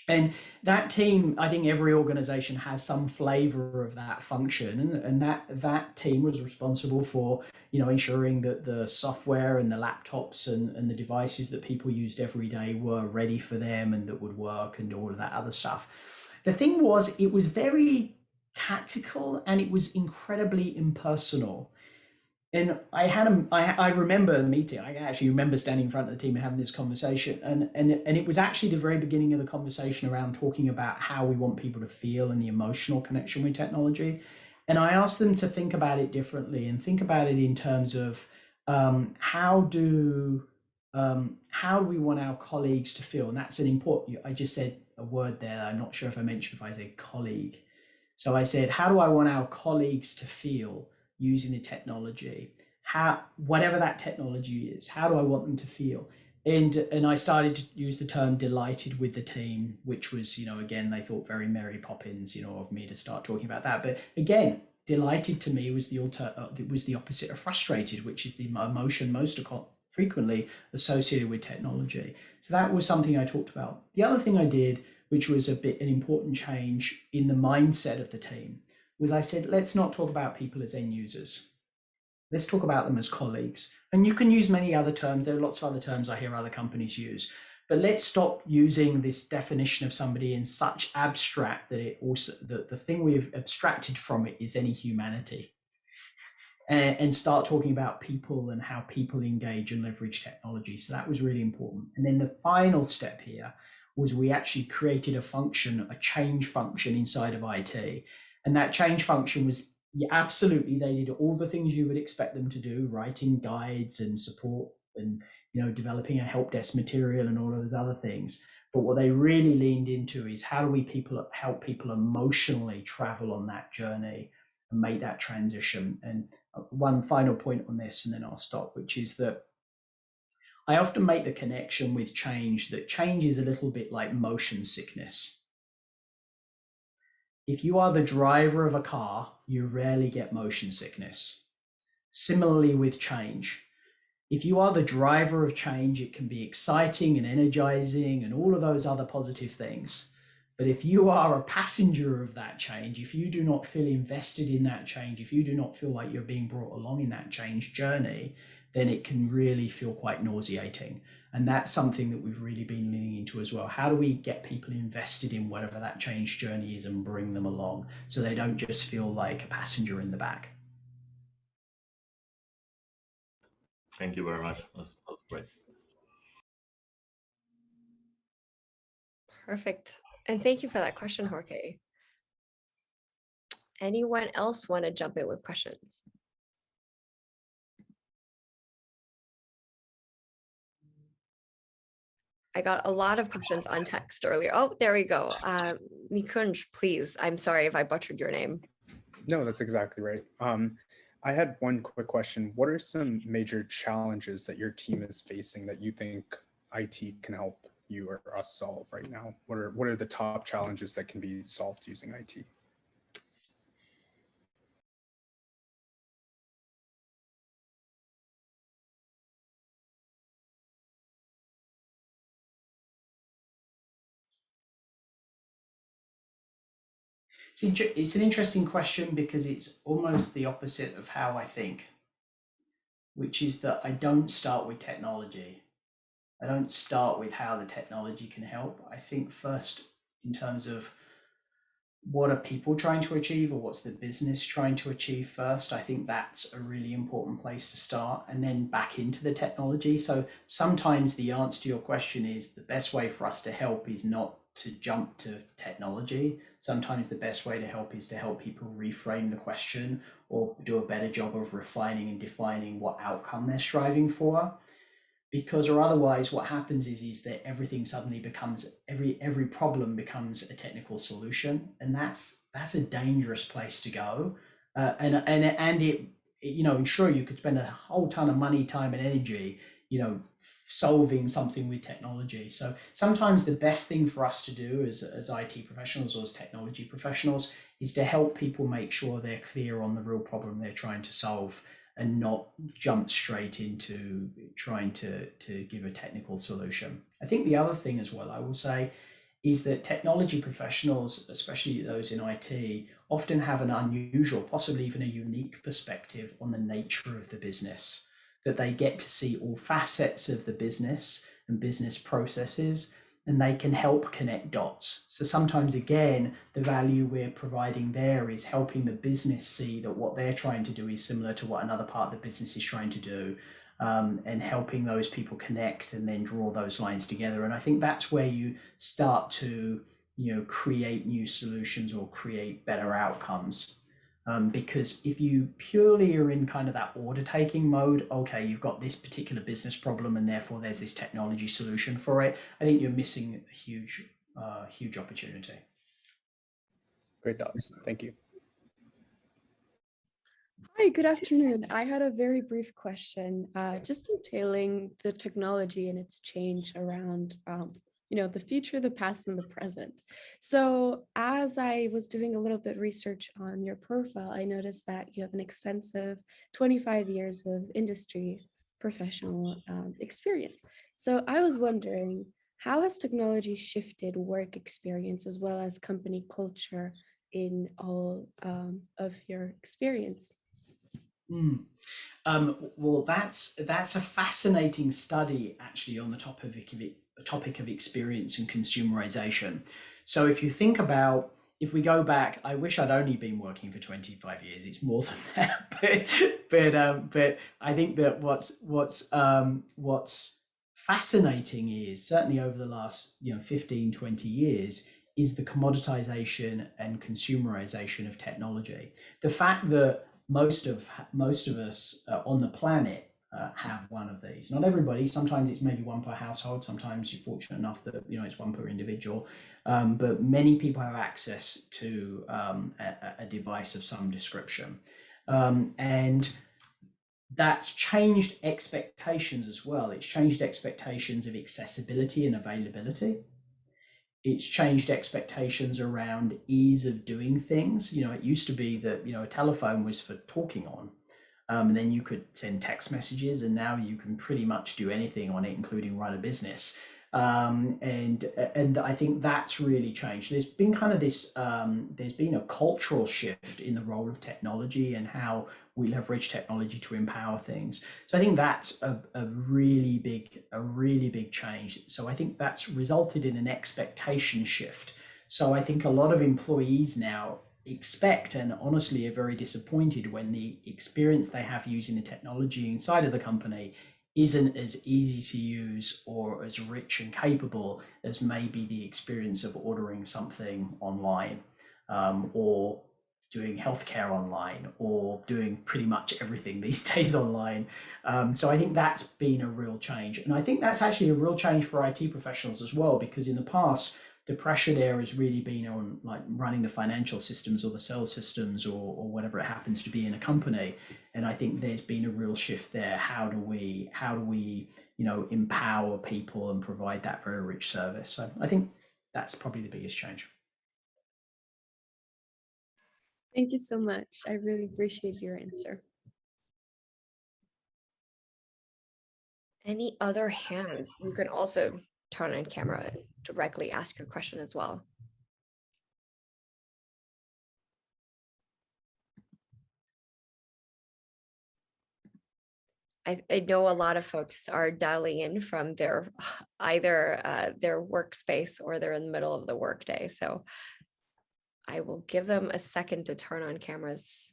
And that team, I think every organization has some flavor of that function, and that team was responsible for ensuring that the software and the laptops and the devices that people used every day were ready for them and that would work and all of that other stuff. The thing was, it was very tactical and it was incredibly impersonal. And I remember the meeting. I actually remember standing in front of the team and having this conversation. And it was actually the very beginning of the conversation around talking about how we want people to feel and the emotional connection with technology. And I asked them to think about it differently and think about it in terms of how do we want our colleagues to feel? And that's an important, I just said a word there. I'm not sure if I mentioned if I said colleague. So I said, how do I want our colleagues to feel using the technology? Whatever that technology is, how do I want them to feel? And I started to use the term delighted with the team, which was, again, they thought very Mary Poppins, of me to start talking about that. But again, delighted to me was the opposite of frustrated, which is the emotion most frequently associated with technology. So that was something I talked about. The other thing I did, which was an important change in the mindset of the team, was I said, let's not talk about people as end users. Let's talk about them as colleagues. And you can use many other terms. There are lots of other terms I hear other companies use. But let's stop using this definition of somebody in such abstract that the thing we've abstracted from it is any humanity. And start talking about people and how people engage and leverage technology. So that was really important. And then the final step here was we actually created a change function inside of IT. And that change function was, absolutely, they did all the things you would expect them to do, writing guides and support and developing a help desk material and all of those other things. But what they really leaned into is how do we help people emotionally travel on that journey and make that transition. And one final point on this, and then I'll stop, which is that I often make the connection with change, that change is a little bit like motion sickness. If you are the driver of a car, you rarely get motion sickness. Similarly with change. If you are the driver of change, it can be exciting and energizing and all of those other positive things. But if you are a passenger of that change, if you do not feel invested in that change, if you do not feel like you're being brought along in that change journey, then it can really feel quite nauseating. And that's something that we've really been leaning into as well. How do we get people invested in whatever that change journey is and bring them along so they don't just feel like a passenger in the back? Thank you very much. That's great. Perfect. And thank you for that question, Jorge. Anyone else want to jump in with questions? I got a lot of questions on text earlier. Oh, there we go. Nikunj, please. I'm sorry if I butchered your name. No, that's exactly right. I had one quick question. What are some major challenges that your team is facing that you think IT can help you or us solve right now? What are the top challenges that can be solved using IT? It's an interesting question because it's almost the opposite of how I think, which is that I don't start with technology. I don't start with how the technology can help. I think first in terms of what are people trying to achieve, or what's the business trying to achieve first. I think that's a really important place to start, and then back into the technology. So sometimes the answer to your question is the best way for us to help is not to jump to technology. Sometimes the best way to help is to help people reframe the question or do a better job of refining and defining what outcome they're striving for. Because, or otherwise what happens is that everything suddenly becomes, every problem becomes a technical solution, and that's a dangerous place to go. And it, you know, and sure, you could spend a whole ton of money, time, and energy, you know, solving something with technology. So sometimes the best thing for us to do as IT professionals or as technology professionals is to help people make sure they're clear on the real problem they're trying to solve, and not jump straight into trying to give a technical solution. I think the other thing as well, I will say, is that technology professionals, especially those in IT, often have an unusual, possibly even a unique perspective on the nature of the business, that they get to see all facets of the business and business processes, and they can help connect dots. So sometimes, again, the value we're providing there is helping the business see that what they're trying to do is similar to what another part of the business is trying to do, and helping those people connect and then draw those lines together. And I think that's where you start to, you know, create new solutions or create better outcomes. Because if you purely are in kind of that order taking mode, okay, you've got this particular business problem and therefore there's this technology solution for it, I think you're missing a huge opportunity. Great thoughts. Thank you. Hi, good afternoon. I had a very brief question, just detailing the technology and its change around, you know, the future, the past, and the present. So as I was doing a little bit research on your profile, I noticed that you have an extensive 25 years of industry professional experience. So I was wondering, how has technology shifted work experience as well as company culture in all of your experience? Well, that's a fascinating study actually on the topic of experience and consumerization. So if you think about, if we go back, I wish I'd only been working for 25 years. It's more than that, but I think that what's fascinating is, certainly over the last 15, 20 years, is the commoditization and consumerization of technology. The fact that most of us on the planet have one of these. Not everybody. Sometimes it's maybe one per household. Sometimes you're fortunate enough that it's one per individual. But many people have access to a device of some description, and that's changed expectations as well. It's changed expectations of accessibility and availability. It's changed expectations around ease of doing things. It used to be that, a telephone was for talking on, and then you could send text messages, and now you can pretty much do anything on it, including run a business. And I think that's really changed. There's been kind of this, there's been a cultural shift in the role of technology and how we leverage technology to empower things. So I think that's a really big change. So I think that's resulted in an expectation shift. So I think a lot of employees now expect, and honestly are very disappointed when the experience they have using the technology inside of the company isn't as easy to use or as rich and capable as maybe the experience of ordering something online, or doing healthcare online, or doing pretty much everything these days online. So I think that's been a real change. And I think that's actually a real change for IT professionals as well, because in the past, the pressure there has really been on like running the financial systems or the sales systems or whatever it happens to be in a company. And I think there's been a real shift there. How do we empower people and provide that very rich service? So I think that's probably the biggest change. Thank you so much. I really appreciate your answer. Any other hands? You can also turn on camera and directly ask your question as well. I know a lot of folks are dialing in from their either their workspace or they're in the middle of the workday. So I will give them a second to turn on cameras.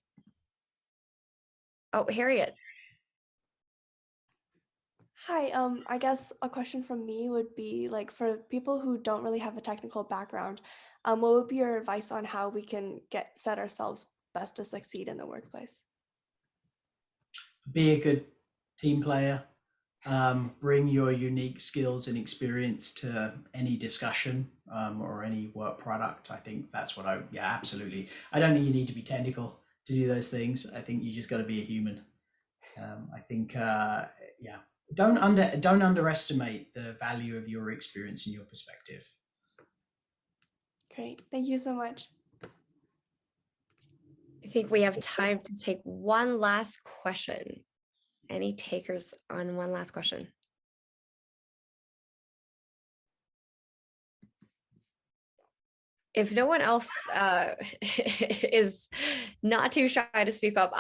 Oh, Harriet. Hi, I guess a question from me would be like for people who don't really have a technical background, what would be your advice on how we can set ourselves best to succeed in the workplace? Be a good team player. Bring your unique skills and experience to any discussion or any work product. I think that's what absolutely. I don't think you need to be technical to do those things. I think you just got to be a human. I think, don't underestimate the value of your experience and your perspective. Great, thank you so much. I think we have time to take one last question. Any takers on one last question? If no one else is not too shy to speak up,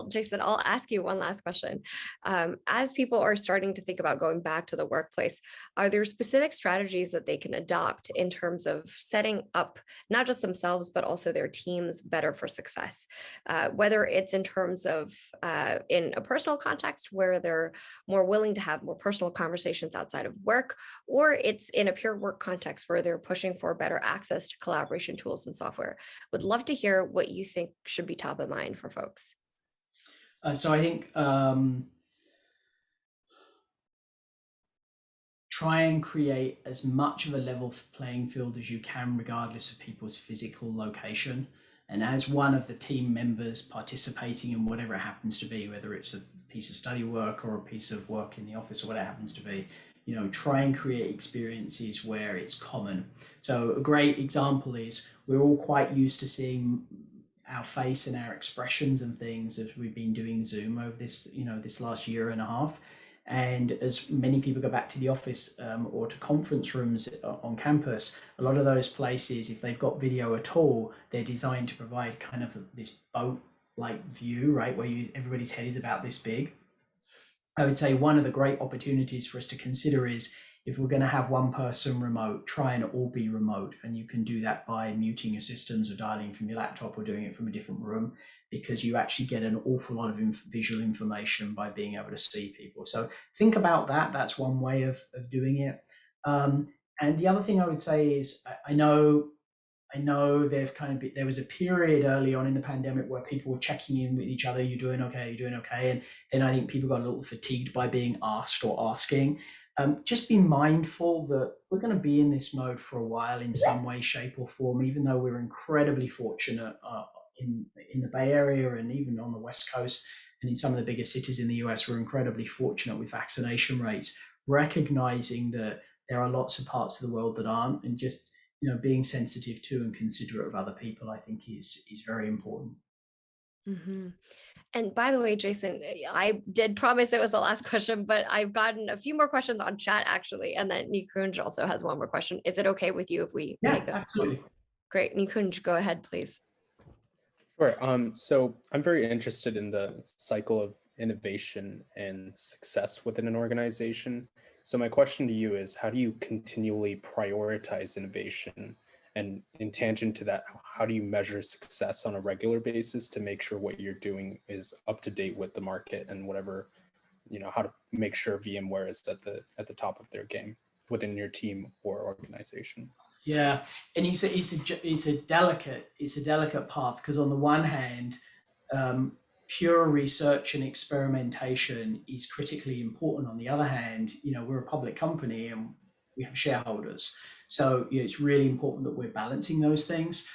Jason, I'll ask you one last question. As people are starting to think about going back to the workplace, are there specific strategies that they can adopt in terms of setting up not just themselves, but also their teams better for success? Whether it's in terms of in a personal context where they're more willing to have more personal conversations outside of work, or it's in a pure work context where they're pushing for better access to collaboration tools and software. Would love to hear what you think should be top of mind for folks. So I think try and create as much of a level playing field as you can, regardless of people's physical location. And as one of the team members participating in whatever it happens to be, whether it's a piece of study work or a piece of work in the office or whatever it happens to be, try and create experiences where it's common. So a great example is we're all quite used to seeing our face and our expressions and things as we've been doing Zoom over this, this last year and a half. And as many people go back to the office or to conference rooms on campus, a lot of those places, if they've got video at all, they're designed to provide kind of this boat-like view, right, where everybody's head is about this big. I would say one of the great opportunities for us to consider is if we're going to have one person remote, try and all be remote. And you can do that by muting your systems or dialing from your laptop or doing it from a different room, because you actually get an awful lot of visual information by being able to see people. So think about that. That's one way of doing it. And the other thing I would say is I know there was a period early on in the pandemic where people were checking in with each other. You're doing okay. And then I think people got a little fatigued by being asked or asking. Just be mindful that we're going to be in this mode for a while in some way, shape or form, even though we're incredibly fortunate in the Bay Area and even on the West Coast and in some of the bigger cities in the US, we're incredibly fortunate with vaccination rates, recognizing that there are lots of parts of the world that aren't, and just being sensitive to and considerate of other people, I think is very important. Mm-hmm. And by the way, Jason, I did promise it was the last question, but I've gotten a few more questions on chat actually. And then Nikunj also has one more question. Is it okay with you if we take that? Absolutely. Great. Nikunj, go ahead, please. Sure. So I'm very interested in the cycle of innovation and success within an organization. So my question to you is, how do you continually prioritize innovation? And in tangent to that, how do you measure success on a regular basis to make sure what you're doing is up to date with the market and whatever, how to make sure VMware is at the top of their game within your team or organization? Yeah, and it's a delicate path, because on the one hand, pure research and experimentation is critically important. On the other hand, we're a public company and we have shareholders, so it's really important that we're balancing those things.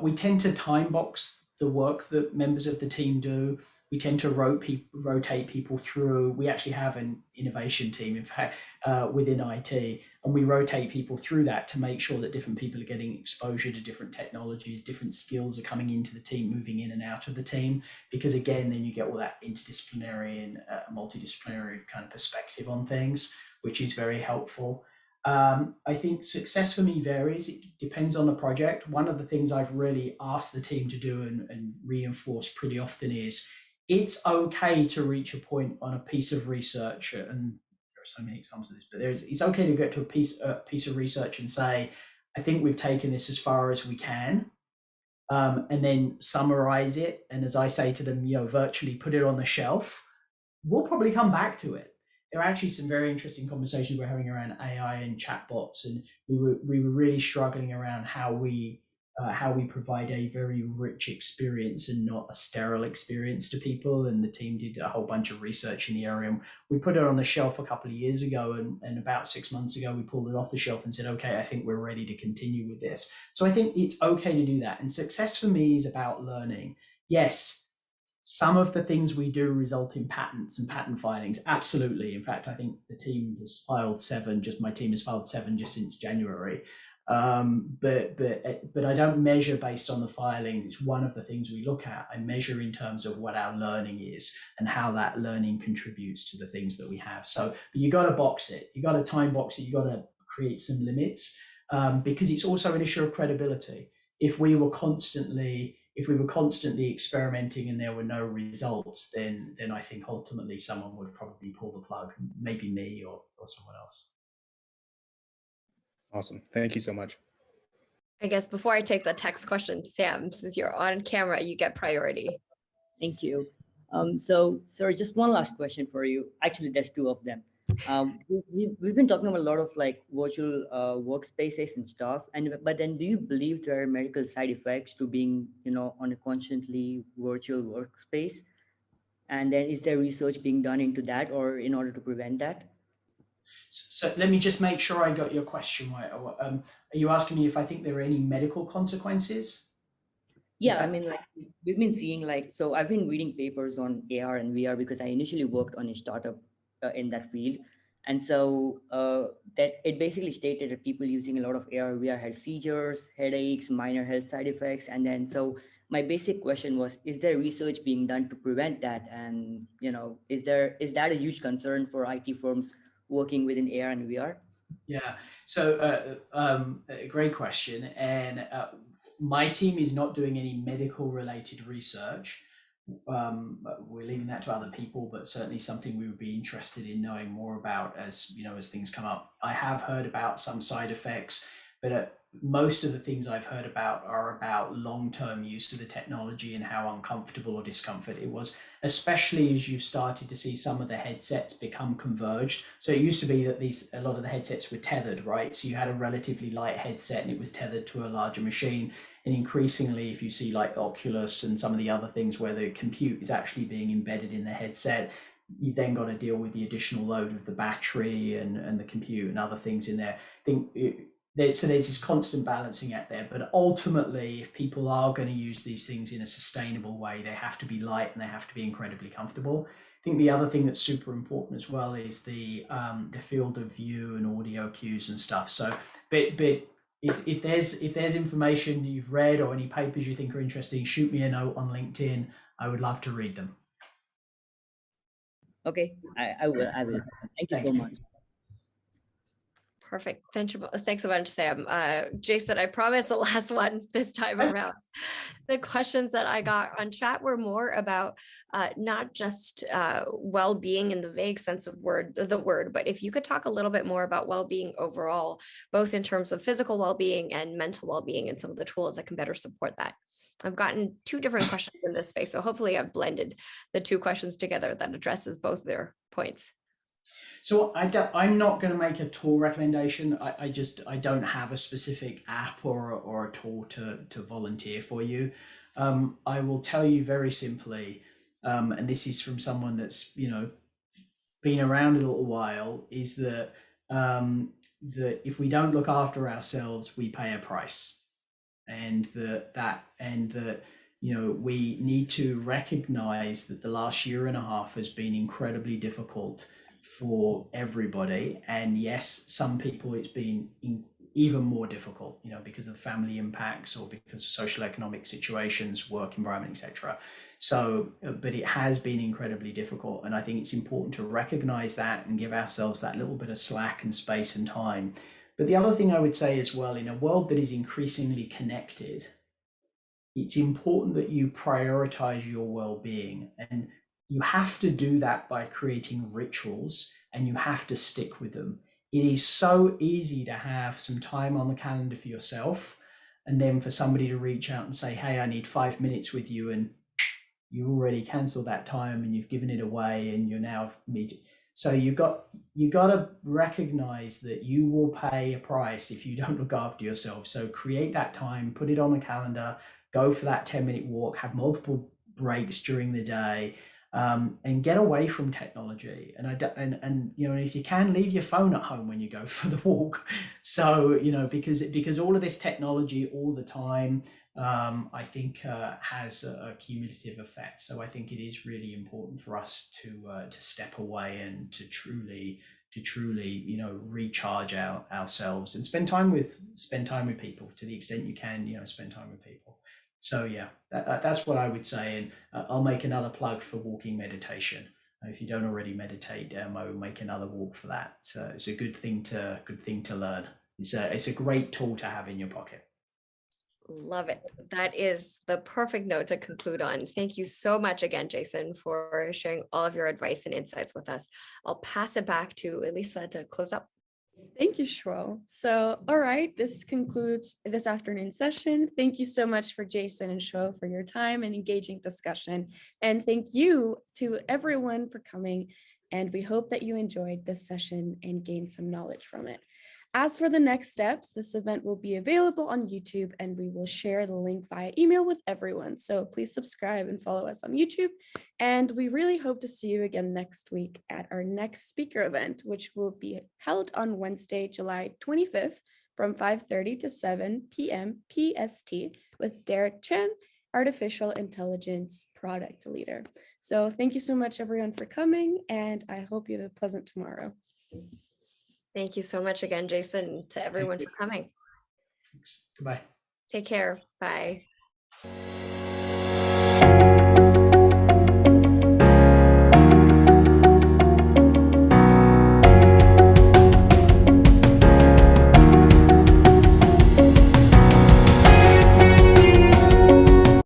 We tend to time box the work that members of the team do. We tend to rotate people through. We actually have an innovation team, in fact, within IT, and we rotate people through that to make sure that different people are getting exposure to different technologies, different skills are coming into the team, moving in and out of the team, because again, then you get all that interdisciplinary and multidisciplinary kind of perspective on things, which is very helpful. I think success for me varies. It depends on the project. One of the things I've really asked the team to do and reinforce pretty often is it's okay to reach a point on a piece of research, and there are so many examples of this, but it's okay to get to a piece of research and say, I think we've taken this as far as we can. and then summarize it. And as I say to them, virtually put it on the shelf. We'll probably come back to it. There are actually some very interesting conversations we're having around AI and chatbots, and we were really struggling around how we provide a very rich experience and not a sterile experience to people. And the team did a whole bunch of research in the area. And we put it on the shelf a couple of years ago, and about 6 months ago, we pulled it off the shelf and said, okay, I think we're ready to continue with this. So I think it's okay to do that. And success for me is about learning. Yes, some of the things we do result in patents and patent filings. Absolutely. In fact, I think the team has filed 7, my team has filed 7 just since January. But I don't measure based on the filings. It's one of the things we look at. I measure in terms of what our learning is and how that learning contributes to the things that we have. So but you got to box it. You got to time box it. You got to create some limits, because it's also an issue of credibility. If we were constantly experimenting and there were no results, then I think ultimately someone would probably pull the plug, maybe me or someone else. Awesome. Thank you so much. I guess before I take the text question, Sam, since you're on camera, you get priority. Thank you. So, sorry, just one last question for you. Actually, there's 2 of them. We've been talking about a lot of like virtual workspaces and stuff, but then do you believe there are medical side effects to being, on a constantly virtual workspace? And then is there research being done into that, or in order to prevent that? So let me just make sure I got your question right. Are you asking me if I think there are any medical consequences? Yeah, I mean, like we've been seeing so I've been reading papers on AR and VR because I initially worked on a startup in that field. And so that it basically stated that people using a lot of AR, VR had seizures, headaches, minor health side effects. And then so my basic question was, is there research being done to prevent that? And, is that a huge concern for IT firms working within AR and VR? Yeah, so a great question. And my team is not doing any medical related research. We're leaving that to other people, but certainly something we would be interested in knowing more about as things come up. I have heard about some side effects, but most of the things I've heard about are about long-term use of the technology and how uncomfortable or discomfort it was, especially as you've started to see some of the headsets become converged. So it used to be that a lot of the headsets were tethered, right? So you had a relatively light headset and it was tethered to a larger machine. And increasingly, if you see like Oculus and some of the other things where the compute is actually being embedded in the headset, you've then got to deal with the additional load of the battery and the compute and other things in there. So there's this constant balancing act there. But ultimately, if people are going to use these things in a sustainable way, they have to be light and they have to be incredibly comfortable. I think the other thing that's super important as well is the field of view and audio cues and stuff. So, but if there's information you've read or any papers you think are interesting, shoot me a note on LinkedIn. I would love to read them. Okay, I will. Thank you so much. Perfect. Thanks a bunch, Sam. Jason, I promise the last one this time around. The questions that I got on chat were more about not just well-being in the vague sense of the word, but if you could talk a little bit more about well-being overall, both in terms of physical well-being and mental well-being and some of the tools that can better support that. I've gotten 2 different questions in this space, so hopefully I've blended the 2 questions together that addresses both their points. So I'm not going to make a tool recommendation. I don't have a specific app or a tool to volunteer for you. I will tell you very simply, and this is from someone that's been around a little while, is that if we don't look after ourselves, we pay a price, and that we need to recognize that the last year and a half has been incredibly difficult for everybody. And yes, some people it's been even more difficult, because of family impacts or because of social economic situations, work environment, etc. So, but it has been incredibly difficult. And I think it's important to recognize that and give ourselves that little bit of slack and space and time. But the other thing I would say as well, in a world that is increasingly connected, it's important that you prioritize your well-being. And you have to do that by creating rituals, and you have to stick with them. It is so easy to have some time on the calendar for yourself and then for somebody to reach out and say, hey, I need 5 minutes with you, and you already canceled that time and you've given it away and you're now meeting. So you got to recognize that you will pay a price if you don't look after yourself. So create that time, put it on the calendar, go for that 10-minute walk, have multiple breaks during the day, and get away from technology. And you know, if you can, leave your phone at home when you go for the walk. So, you know, because all of this technology all the time, I think has a cumulative effect. So I think it is really important for us to step away and to truly, you know, recharge ourselves and spend time with people to the extent you can, you know, spend time with people. So yeah, that's what I would say. And I'll make another plug for walking meditation. If you don't already meditate, I will make another walk for that. So it's a good thing to learn. It's a great tool to have in your pocket. Love it. That is the perfect note to conclude on. Thank you so much again, Jason, for sharing all of your advice and insights with us. I'll pass it back to Elisa to close up. Thank you, Shuo. So, all right, this concludes this afternoon session. Thank you so much for Jason and Shuo for your time and engaging discussion. And thank you to everyone for coming. And we hope that you enjoyed this session and gained some knowledge from it. As for the next steps, this event will be available on YouTube and we will share the link via email with everyone. So please subscribe and follow us on YouTube. And we really hope to see you again next week at our next speaker event, which will be held on Wednesday, July 25th from 5:30 to 7 p.m. PST with Derek Chen, Artificial Intelligence Product Leader. So thank you so much, everyone, for coming, and I hope you have a pleasant tomorrow. Thank you so much again, Jason, to everyone for coming. Thanks. Goodbye. Take care. Bye.